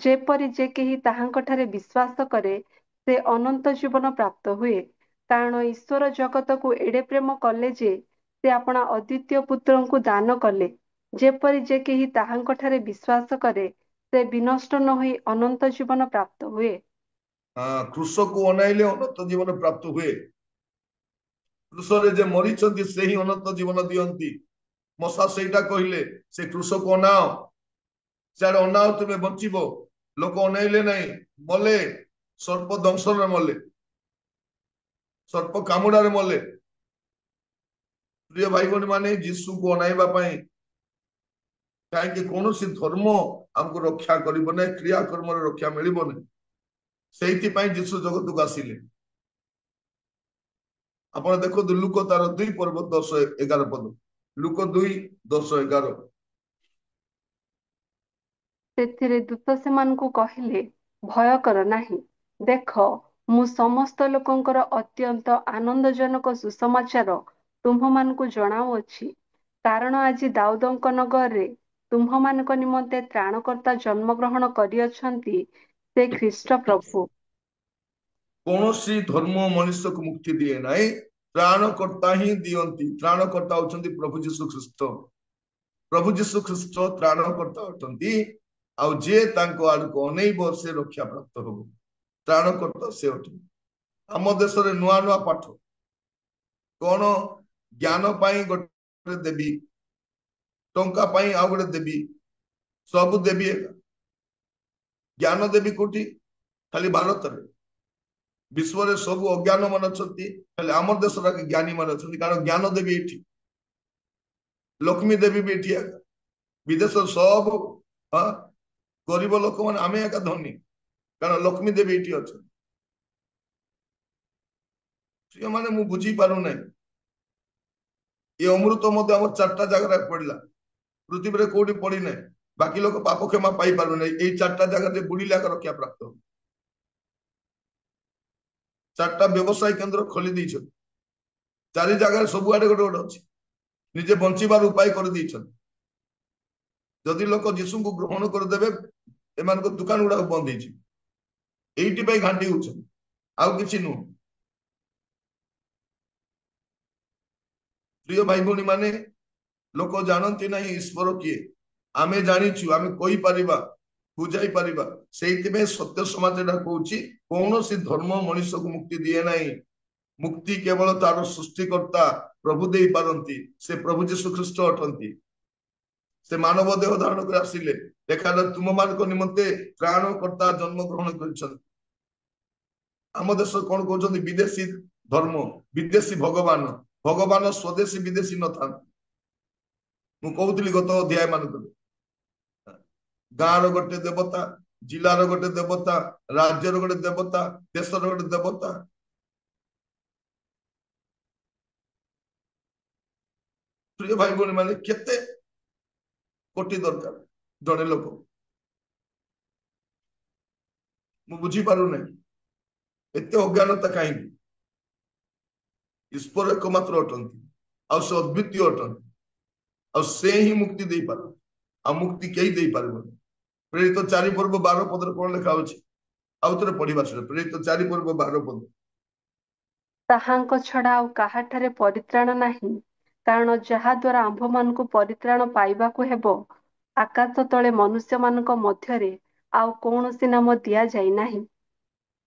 ଯେପରି ଯେ କେହି ତାହାଙ୍କଠାରେ ବିଶ୍ୱାସ କରେ, ସେ ଅନନ୍ତ ଜୀବନ ପ୍ରାପ୍ତ ହୁଏ। କାରଣ ଈଶ୍ୱର ଜଗତକୁ ଏଡ଼େ ପ୍ରେମ କଲେ ଯେ ସେ ଆପଣା ଅଦ୍ୱିତୀୟ ପୁତ୍ରଙ୍କୁ ଦାନ କଲେ, ଯେପରି ଯେ କେହି ତାହାଙ୍କଠାରେ ବିଶ୍ୱାସ କରେ, ସେ ବିନଷ୍ଟ ନ ହୋଇ ଅନନ୍ତ ଜୀବନ ପ୍ରାପ୍ତ ହୁଏ। କୃଷକୁ ଅନାଇଲେ ଅନନ୍ତ ଜୀବନ ପ୍ରାପ୍ତ ହୁଏ। କୃଷରେ ଯେ ମରିଛନ୍ତି ସେ ହିଁ ଅନନ୍ତ ଜୀବନ ଦିଅନ୍ତି। ମଶା ସେଇଟା କହିଲେ, ସେ କୃଷକୁ ଅନାଅ, ସିଆଡେ ଅନାଅ, ତୁମେ ବଞ୍ଚିବ। ଲୋକ ଅନେଇଲେ ନାହିଁ, ମଲେ। ସର୍ପ ଦଂଶନରେ ମଲେ, ସର୍ପ କାମୁଡାରେ ମଲେ। ପ୍ରିୟ ଭାଇ ଭଉଣୀ ମାନେ, ଯୀଶୁକୁ ଅନାଇବା ପାଇଁ କାହିଁକି କୌଣସି ଧର୍ମ ଆମକୁ ରକ୍ଷା କରିବ ନାହିଁ, କ୍ରିୟାକର୍ମରେ ରକ୍ଷା ମିଳିବ ନାହିଁ। ସେଇଥିପାଇଁ ଯୀଶୁ ଜଗତକୁ ଆସିଲେ। ଆପଣ ଦେଖନ୍ତୁ ଲୁକ ତାର 2 ପର୍ବ 10, 11 ପଦ। ଲୁକ 2, 10, 11। ସେଥିରେ ଦୂତ ସେମାନଙ୍କୁ କହିଲେ, ଭୟ କର ନାହିଁ। ଦେଖ, ମୁଁ ସମସ୍ତ ଲୋକଙ୍କର ଅତ୍ୟନ୍ତ ଆନନ୍ଦଜନକ ସୁସମାଚାର ତୁମ୍ଭମାନଙ୍କୁ ଜଣାଉଅଛି। କାରଣ ଆଜି ଦାଉଦଙ୍କ ନଗରରେ ତୁମ୍ଭମାନଙ୍କ ନିମନ୍ତେ ତ୍ରାଣକର୍ତ୍ତା ଜନ୍ମଗ୍ରହଣ କରିଅଛନ୍ତି, ସେ ଖ୍ରୀଷ୍ଟ ପ୍ରଭୁ। କୌଣସି ଧର୍ମ ମଣିଷକୁ ମୁକ୍ତି ଦିଏ ନାହିଁ, ତ୍ରାଣକର୍ତ୍ତା ହିଁ ଦିଅନ୍ତି। ତ୍ରାଣକର୍ତ୍ତା ହଉଛନ୍ତି ପ୍ରଭୁ ଯୀଶୁ ଖ୍ରୀଷ୍ଟ। ପ୍ରଭୁ ଯୀଶୁ ଖ୍ରୀଷ୍ଟ ତ୍ରାଣକର୍ତ୍ତା ଅଟନ୍ତି। ଆଉ ଯିଏ ତାଙ୍କ ଆଡକୁ ଅନେଇବ ସେ ରକ୍ଷା ପ୍ରାପ୍ତ ହବ। ତ୍ରାଣକର୍ତ୍ତା ସେ ଅଟନ୍ତି। ଆମ ଦେଶରେ ନୂଆ ନୂଆ ପାଠ କଣ? ଜ୍ଞାନ ପାଇଁ ଗୋଟେ ଦେବୀ, ଟଙ୍କା ପାଇଁ ଆଉ ଗୋଟେ ଦେବୀ, ସବୁ ଦେବୀ ଏକା। ଜ୍ଞାନ ଦେବୀ କୋଉଠି? ଖାଲି ଭାରତରେ। ବିଶ୍ୱରେ ସବୁ ଅଜ୍ଞାନ ମାନେ ଅଛନ୍ତି, ହେଲେ ଆମ ଦେଶର ଜ୍ଞାନୀ ମାନେ ଅଛନ୍ତି। କାରଣ ଜ୍ଞାନ ଦେବୀ ଏଠି, ଲକ୍ଷ୍ମୀ ଦେବୀ ବି ଏଠି ଏକା। ବିଦେଶର ସବୁ ଗରିବ ଲୋକମାନେ ଆମେ ଏକା ଧନୀ, କାରଣ ଲକ୍ଷ୍ମୀ ଦେବୀ ଏଠି ଅଛନ୍ତି। ମାନେ ମୁଁ ବୁଝି ପାରୁନାହିଁ, ଏ ଅମୃତ ମଧ୍ୟ ଆମର 4ଟା ଜାଗାରେ ପଡିଲା, ପୃଥିବୀରେ କୋଉଠି ପଡିନାହିଁ। ବାକି ଲୋକ ପାପ କ୍ଷମା ପାଇପାରୁନାହିଁ, ଏଇ 4ଟା ଜାଗାରେ ବୁଡ଼ିଲେ ଏକା ରକ୍ଷା ପ୍ରାପ୍ତ। 4ଟା ବ୍ୟବସାୟ କେନ୍ଦ୍ର ଖୋଲି ଦେଇଛନ୍ତି, 4 ଜାଗାରେ ସବୁଆଡେ ଗୋଟେ ଗୋଟେ ଅଛି। ନିଜେ ବଞ୍ଚିବାର ଉପାୟ କରିଦେଇଛନ୍ତି। ଯଦି ଲୋକ ଯୀଶୁଙ୍କୁ ଗ୍ରହଣ କରିଦେବେ, ଏମାନଙ୍କ ଦୋକାନ ଗୁଡାକ ବନ୍ଦ ହେଇଯିବ। ଏଇଥିପାଇଁ ଘାଣ୍ଟି ହଉଛନ୍ତି, ଆଉ କିଛି ନୁହଁ। ପ୍ରିୟ ଭାଇ ଭଉଣୀ ମାନେ, ଲୋକ ଜାଣନ୍ତି ନାହିଁ ଈଶ୍ୱର କିଏ। ଆମେ ଜାଣିଛୁ, ଆମେ କହିପାରିବା, ବୁଝାଇ ପାରିବା। ସେଇଥିପାଇଁ ସତ୍ୟ ସମାଜ ଏଟା କହୁଛି, କୌଣସି ଧର୍ମ ମଣିଷକୁ ମୁକ୍ତି ଦିଏ ନାହିଁ। ମୁକ୍ତି କେବଳ ତାର ସୃଷ୍ଟିକର୍ତ୍ତା ପ୍ରଭୁ ଦେଇପାରନ୍ତି। ସେ ପ୍ରଭୁ ଯୀଶୁ ଖ୍ରୀଷ୍ଟ ଅଟନ୍ତି। ସେ ମାନବ ଦେହ ଧାରଣ କରି ଆସିଲେ, ଦେଖାଯାଉ ତୁମମାନଙ୍କ ନିମନ୍ତେ ତ୍ରାଣକର୍ତ୍ତା ଜନ୍ମଗ୍ରହଣ କରିଛନ୍ତି। ଆମ ଦେଶ କଣ କହୁଛନ୍ତି? ବିଦେଶୀ ଧର୍ମ, ବିଦେଶୀ ଭଗବାନ। ଭଗବାନ ସ୍ୱଦେଶୀ ବିଦେଶୀ ନଥାନ୍ତି। ମୁଁ କହୁଥିଲି ଗତ ଅଧ୍ୟାୟ ମାନଙ୍କରେ, ଗାଁର ଗୋଟେ ଦେବତା, ଜିଲ୍ଲାର ଗୋଟେ ଦେବତା, ରାଜ୍ୟର ଗୋଟେ ଦେବତା, ଦେଶର ଗୋଟେ ଦେବତା। ପ୍ରିୟ ଭାଇ ଭଉଣୀ ମାନେ, କେତେ କୋଟି ଦରକାର ଜଣେ ଲୋକ? ମୁଁ ବୁଝିପାରୁନାହିଁ, ଏତେ ଅଜ୍ଞାନତା କାହିଁକି? ଈଶ୍ୱର ଏକମାତ୍ର ଅଟନ୍ତି, ଆଉ ସେ ଅଦ୍ୱିତୀୟ ଅଟନ୍ତି, ଆଉ ସେ ହିଁ ମୁକ୍ତି ଦେଇପାରନ୍ତି, ଆଉ ମୁକ୍ତି କେହି ଦେଇପାରିବନି। ପ୍ରେରିତ 4 ପର୍ବ 12 ପଦରେ କଣ ଲେଖା ଅଛି? ଆଉ ଥରେ ପଢିବା। ପ୍ରେରିତ 4 ପର୍ବ 12 ପଦ। ତାହାଙ୍କ ଛଡା ଆଉ କାହାଠାରେ ପରିତ୍ରାଣ ନାହିଁ, କାରଣ ଯାହା ଦ୍ୱାରା ଆମ୍ଭମାନଙ୍କୁ ପରିତ୍ରାଣ ପାଇବାକୁ ହେବ, ଆକାଶ ତଳେ ମନୁଷ୍ୟମାନଙ୍କ ମଧ୍ୟରେ ଆଉ କୌଣସି ନାମ ଦିଆଯାଇ ନାହିଁ।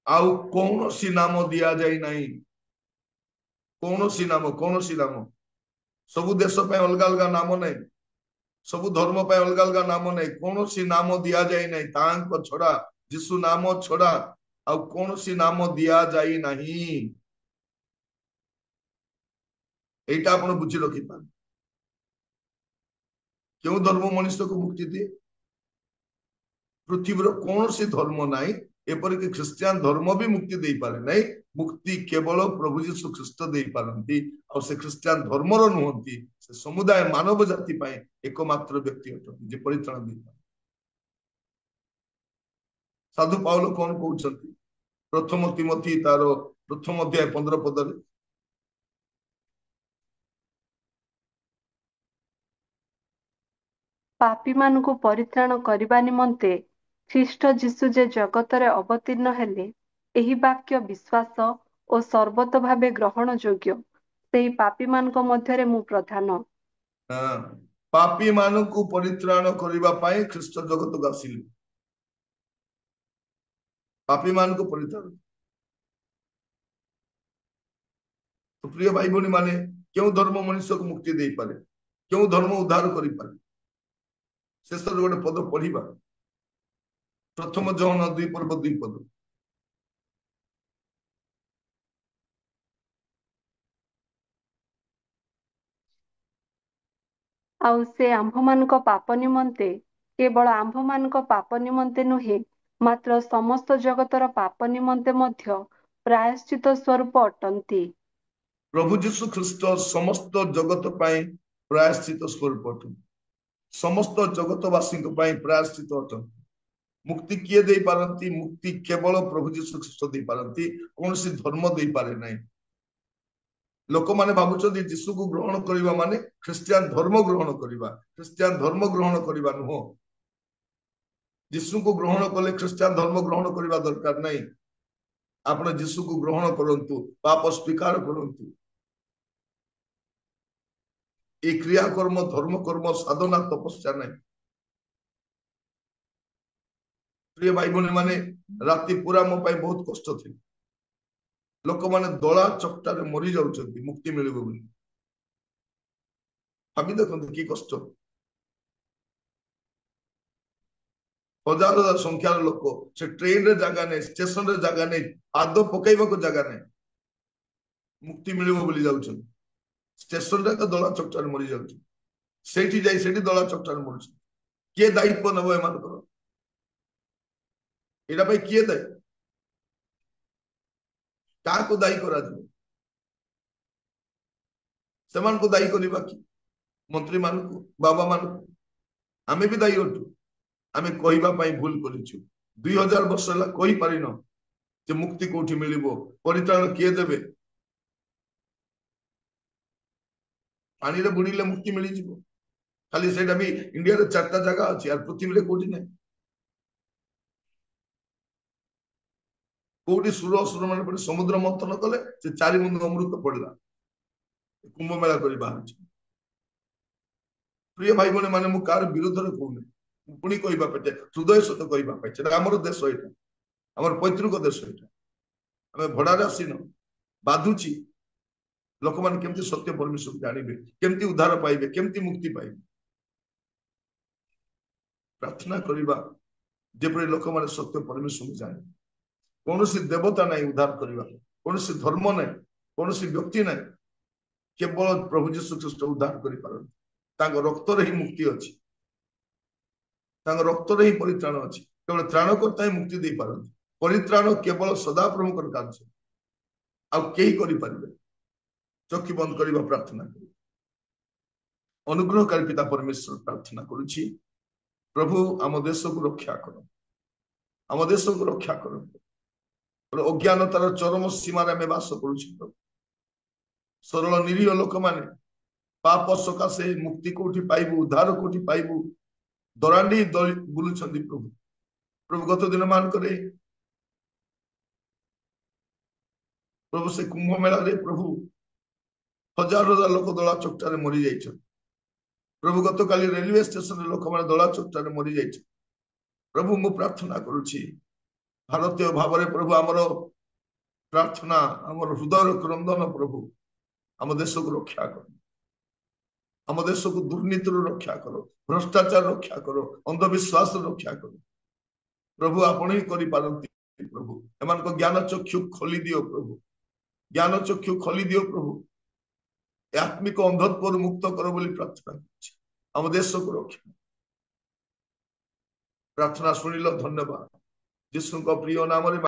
ଆଉ କୌଣସି ନାମ ଦିଆଯାଇ ନାହିଁ। କୌଣସି ନାମ, କୌଣସି ନାମ। ସବୁ ଦେଶ ପାଇଁ ଅଲଗା ଅଲଗା ନାମ ନାହିଁ। ସବୁ ଧର୍ମ ପାଇଁ ଅଲଗା ଅଲଗା ନାମ ନାହିଁ, କୌଣସି ନାମ ଦିଆଯାଇ ନାହିଁ ତାଙ୍କ ଛଡା, ଯୀଶୁ ନାମ ଛଡା ଆଉ କୌଣସି ନାମ ଦିଆଯାଇ ନାହିଁ। ଏଇଟା ଆପଣ ବୁଝି ରଖିପାର। କେଉଁ ଧର୍ମ ମଣିଷକୁ ମୁକ୍ତି ଦିଏ? ପୃଥିବୀର କୌଣସି ଧର୍ମ ନାହିଁ, ଏପରିକି ଖ୍ରୀଷ୍ଟିଆନ ଧର୍ମ ବି ମୁକ୍ତି ଦେଇପାରେ ନାହିଁ। ମୁକ୍ତି କେବଳ ପ୍ରଭୁ ଯୀଶୁ ଖ୍ରୀଷ୍ଟ ଦେଇପାରନ୍ତି। ଆଉ ସେ ଖ୍ରୀଷ୍ଟିଆନ ଧର୍ମର ନୁହନ୍ତି, ସେ ସମୁଦାୟ ମାନବ ଜାତି ପାଇଁ ଏକମାତ୍ର ବ୍ୟକ୍ତି ଅଟନ୍ତି ଯେ ପରିତ୍ରାଣ ଦେଇପାରେ। ସାଧୁ ପାଉଲ କଣ କହୁଛନ୍ତି? ପ୍ରଥମ ତିମୋଥୀ ତାର ପ୍ରଥମ ଅଧ୍ୟାୟ 15 ପଦରେ, ପାପୀମାନଙ୍କୁ ପରିତ୍ରାଣ କରିବା ନିମନ୍ତେ ଖ୍ରୀଷ୍ଟ ଯୀଶୁ ଯେ ଜଗତରେ ଅବତୀର୍ଣ୍ଣ ହେଲେ, ଏହି ବାକ୍ୟ ବିଶ୍ୱାସ ଓ ସର୍ବତ ଭାବେ ଗ୍ରହଣ ଯୋଗ୍ୟ। ସେହି ପାପୀମାନଙ୍କ ମଧ୍ୟରେ ମୁଁ ପ୍ରଧାନ। ପାପୀ ମାନଙ୍କୁ ପରିତ୍ରାଣ କରିବା ପାଇଁ ଖ୍ରୀଷ୍ଟ ଜଗତକୁ ଆସିଲେ। ପାପୀ ମାନଙ୍କୁ ପରିତ୍ରାଣ। ତ ପ୍ରିୟ ଭାଇ ଭଉଣୀ ମାନେ, କେଉଁ ଧର୍ମ ମଣିଷକୁ ମୁକ୍ତି ଦେଇପାରେ? କେଉଁ ଧର୍ମ ଉଦ୍ଧାର କରିପାରେ? ଶେଷରେ ଗୋଟେ ପଦ ପଢିବା, ପ୍ରଥମ ଜହନ 2:2। ଆଉ ସେ ଆମ୍ଭମାନଙ୍କ ପାପ ନିମନ୍ତେ, କେବଳ ଆମ୍ଭମାନଙ୍କ ପାପ ନିମନ୍ତେ ନୁହେଁ, ମାତ୍ର ସମସ୍ତ ଜଗତର ପାପ ନିମନ୍ତେ ମଧ୍ୟ ପ୍ରାୟଶ୍ଚିତ ସ୍ୱରୂପ ଅଟନ୍ତି। ପ୍ରଭୁ ଯୀଶୁ ଖ୍ରୀଷ୍ଟ ସମସ୍ତ ଜଗତ ପାଇଁ ପ୍ରାୟଶ୍ଚିତ ସ୍ୱରୂପ ଅଟନ୍ତି। ସମସ୍ତ ଜଗତବାସୀଙ୍କ ପାଇଁ ପ୍ରାୟଶ୍ଚିତ ଅଟନ୍ତି। ମୁକ୍ତି କିଏ ଦେଇପାରନ୍ତି? ମୁକ୍ତି କେବଳ ପ୍ରଭୁ ଯୀଶୁ ଖ୍ରୀଷ୍ଟ ଦେଇପାରନ୍ତି, କୌଣସି ଧର୍ମ ଦେଇପାରେ ନାହିଁ। ଲୋକମାନେ ଭାବୁଛନ୍ତି ଯୀଶୁକୁ ଗ୍ରହଣ କରିବା ମାନେ ଖ୍ରୀଷ୍ଟିଆନ ଧର୍ମ ଗ୍ରହଣ କରିବା। ଖ୍ରୀଷ୍ଟିଆନ ଧର୍ମ ଗ୍ରହଣ କରିବା ନୁହଁ। ଯୀଶୁକୁ ଗ୍ରହଣ କଲେ ଖ୍ରୀଷ୍ଟିଆନ ଧର୍ମ ଗ୍ରହଣ କରିବା ଦରକାର ନାହିଁ। ଆପଣ ଯୀଶୁକୁ ଗ୍ରହଣ କରନ୍ତୁ, ପାପ ସ୍ୱୀକାର କରନ୍ତୁ। এই କ୍ରିୟାକର୍ମ, ଧର୍ମକର୍ମ, ସାଧନା, ତପସ୍ୟା ନାହିଁ। ପ୍ରିୟ ଭାଇ ଭଉଣୀ ମାନେ, ରାତି ପୁରା ମୋ ପାଇଁ ବହୁତ କଷ୍ଟ ଥିଲା। ଲୋକମାନେ ଦଳା ଚକଟାରେ ମରି ଯାଉଛନ୍ତି ମୁକ୍ତି ମିଳିବ ବୋଲି। ଭାବି ଦେଖନ୍ତୁ କି କଷ୍ଟ। ହଜାର ହଜାର ସଂଖ୍ୟାର ଲୋକ, ସେ ଟ୍ରେନରେ ଜାଗା ନାହିଁ, ଷ୍ଟେସନରେ ଜାଗା ନାହିଁ, ପାଦ ପକେଇବାକୁ ଜାଗା ନାହିଁ, ମୁକ୍ତି ମିଳିବ ବୋଲି ଯାଉଛନ୍ତି। ଷ୍ଟେସନରେ ତ ଦଳା ଚକଟାରେ ମରି ଯାଉଛନ୍ତି, ସେଇଠି ଯାଇ ସେଠି ଦଳା ଚକଟାରେ ମରୁଛନ୍ତି। କିଏ ଦାୟିତ୍ୱ ନେବ ଏମାନଙ୍କର? ଏଇଟା ପାଇଁ କିଏ ଦାୟୀ? କାହାକୁ ଦାୟୀ କରାଯିବ? ସେମାନଙ୍କୁ ଦାୟୀ କରିବା କି? ମନ୍ତ୍ରୀ ମାନଙ୍କୁ, ବାବା ମାନଙ୍କୁ? ଆମେ ବି ଦାୟୀ ଅଟୁ। ଆମେ କହିବା ପାଇଁ ଭୁଲ କରିଛୁ। 2000 ବର୍ଷ ହେଲା କହିପାରିନ ଯେ ମୁକ୍ତି କୋଉଠି ମିଳିବ, ପରିତ୍ରାଣ କିଏ ଦେବେ? ପାଣିରେ ବୁଡିଲେ ମୁକ୍ତି ମିଳିଯିବ, ଖାଲି ସେଇଟା ବି ଇଣ୍ଡିଆରେ 4ଟା ଜାଗା ଅଛି, ଆଉ ପୃଥିବୀରେ କୋଉଠି ନାହିଁ। କୋଉଠି ସୁର ଅସୁର ମାନେ ପଡି ସମୁଦ୍ର ମନ୍ଥନ କଲେ ସେ 4 ବୁନ୍ଦୁ ଅମୃତ ପଡିଲା, କୁମ୍ଭ ମେଳା କରି ବାହାରିଛି। ପ୍ରିୟ ଭାଇ ଭଉଣୀ ମାନେ, ମୁଁ କାହାର ବିରୁଦ୍ଧରେ କହୁନି, ପୁଣି କହିବା ପାଇଁ, ହୃଦୟ ସହିତ କହିବା ପାଇଁ, ସେଟା ଆମର ଦେଶ, ଏଇଟା ଆମର ପୈତୃକ ଦେଶ। ଏଇଟା ଆମେ ଭଡାରେ ଆସିନ। ବାଧୁଛି ଲୋକମାନେ କେମିତି ସତ୍ୟ ପରମେଶ୍ୱର ଜାଣିବେ, କେମିତି ଉଦ୍ଧାର ପାଇବେ, କେମିତି ମୁକ୍ତି ପାଇବେ। ପ୍ରାର୍ଥନା କରିବା ଯେପରି ଲୋକମାନେ ସତ୍ୟ ପରମେଶ୍ୱର ଜାଣିବେ। କୌଣସି ଦେବତା ନାହିଁ ଉଦ୍ଧାର କରିବା, କୌଣସି ଧର୍ମ ନାହିଁ, କୌଣସି ବ୍ୟକ୍ତି ନାହିଁ, କେବଳ ପ୍ରଭୁ ଯୀଶୁ ଖ୍ରୀଷ୍ଟ ଉଦ୍ଧାର କରିପାରନ୍ତି। ତାଙ୍କ ରକ୍ତରେ ହିଁ ମୁକ୍ତି ଅଛି, ତାଙ୍କ ରକ୍ତରେ ହିଁ ପରିତ୍ରାଣ ଅଛି। କେବଳ ତ୍ରାଣକର୍ତ୍ତା ହିଁ ମୁକ୍ତି ଦେଇପାରନ୍ତି। ପରିତ୍ରାଣ କେବଳ ସଦାପ୍ରଭୁଙ୍କର କାର୍ଯ୍ୟ, ଆଉ କେହି କରିପାରିବେ। ଚକ୍ଷୁ ବନ୍ଦ କରିବା, ପ୍ରାର୍ଥନା କରିବା। ଅନୁଗ୍ରହକାରୀ ପିତା ପରମେଶ୍ୱର, ପ୍ରାର୍ଥନା କରୁଛି, ପ୍ରଭୁ ଆମ ଦେଶକୁ ରକ୍ଷା କର, ଆମ ଦେଶକୁ ରକ୍ଷା କରନ୍ତୁ। ଅଜ୍ଞାନତାର ଚରମ ସୀମାରେ ଆମେ ବାସ କରୁଛୁ ପ୍ରଭୁ। ସରଳ ନିରୀହ ଲୋକମାନେ ପାପ ସକାଶେ ମୁକ୍ତି କୋଉଠି ପାଇବୁ, ଉଦ୍ଧାର କୋଉଠି ପାଇବୁ, ଦରାଣ୍ଡି ବୁଲୁଛନ୍ତି ପ୍ରଭୁ। ପ୍ରଭୁ ଗତ ଦିନ ମାନଙ୍କରେ ପ୍ରଭୁ ସେ କୁମ୍ଭ ମେଳାରେ ପ୍ରଭୁ ହଜାର ହଜାର ଲୋକ ଦଳା ଚକଟାରେ ମରି ଯାଇଛନ୍ତି। ପ୍ରଭୁ ଗତକାଲି ରେଲୱେ ଷ୍ଟେସନରେ ଲୋକମାନେ ଦଳା ଚକଟାରେ ମରି ଯାଇଛନ୍ତି। ପ୍ରଭୁ ମୁଁ ପ୍ରାର୍ଥନା କରୁଛି, ଭାରତୀୟ ଭାବରେ ପ୍ରଭୁ ଆମର ପ୍ରାର୍ଥନା, ଆମର ହୃଦୟର କ୍ରନ୍ଦନ, ପ୍ରଭୁ ଆମ ଦେଶକୁ ରକ୍ଷା କର। ଆମ ଦେଶକୁ ଦୁର୍ନୀତିରୁ ରକ୍ଷା କର, ଭ୍ରଷ୍ଟାଚାର ରକ୍ଷା କର, ଅନ୍ଧବିଶ୍ୱାସ ରକ୍ଷା କର। ପ୍ରଭୁ ଆପଣ ହିଁ କରିପାରନ୍ତି। ପ୍ରଭୁ ଏମାନଙ୍କ ଜ୍ଞାନ ଚକ୍ଷୁ ଖୋଲି ଦିଅ ପ୍ରଭୁ, ଜ୍ଞାନ ଚକ୍ଷୁ ଖୋଲି ଦିଅ ପ୍ରଭୁ। ଏ ଆତ୍ମିକ ଅନ୍ଧତ୍ୱରୁ ମୁକ୍ତ କର ବୋଲି ପ୍ରାର୍ଥନା କରୁଛି। ଆମ ଦେଶକୁ ରକ୍ଷା, ପ୍ରାର୍ଥନା ଶୁଣିଲ, ଧନ୍ୟବାଦ। ଯୀଶୁଙ୍କ ପ୍ରିୟ ନାମରେ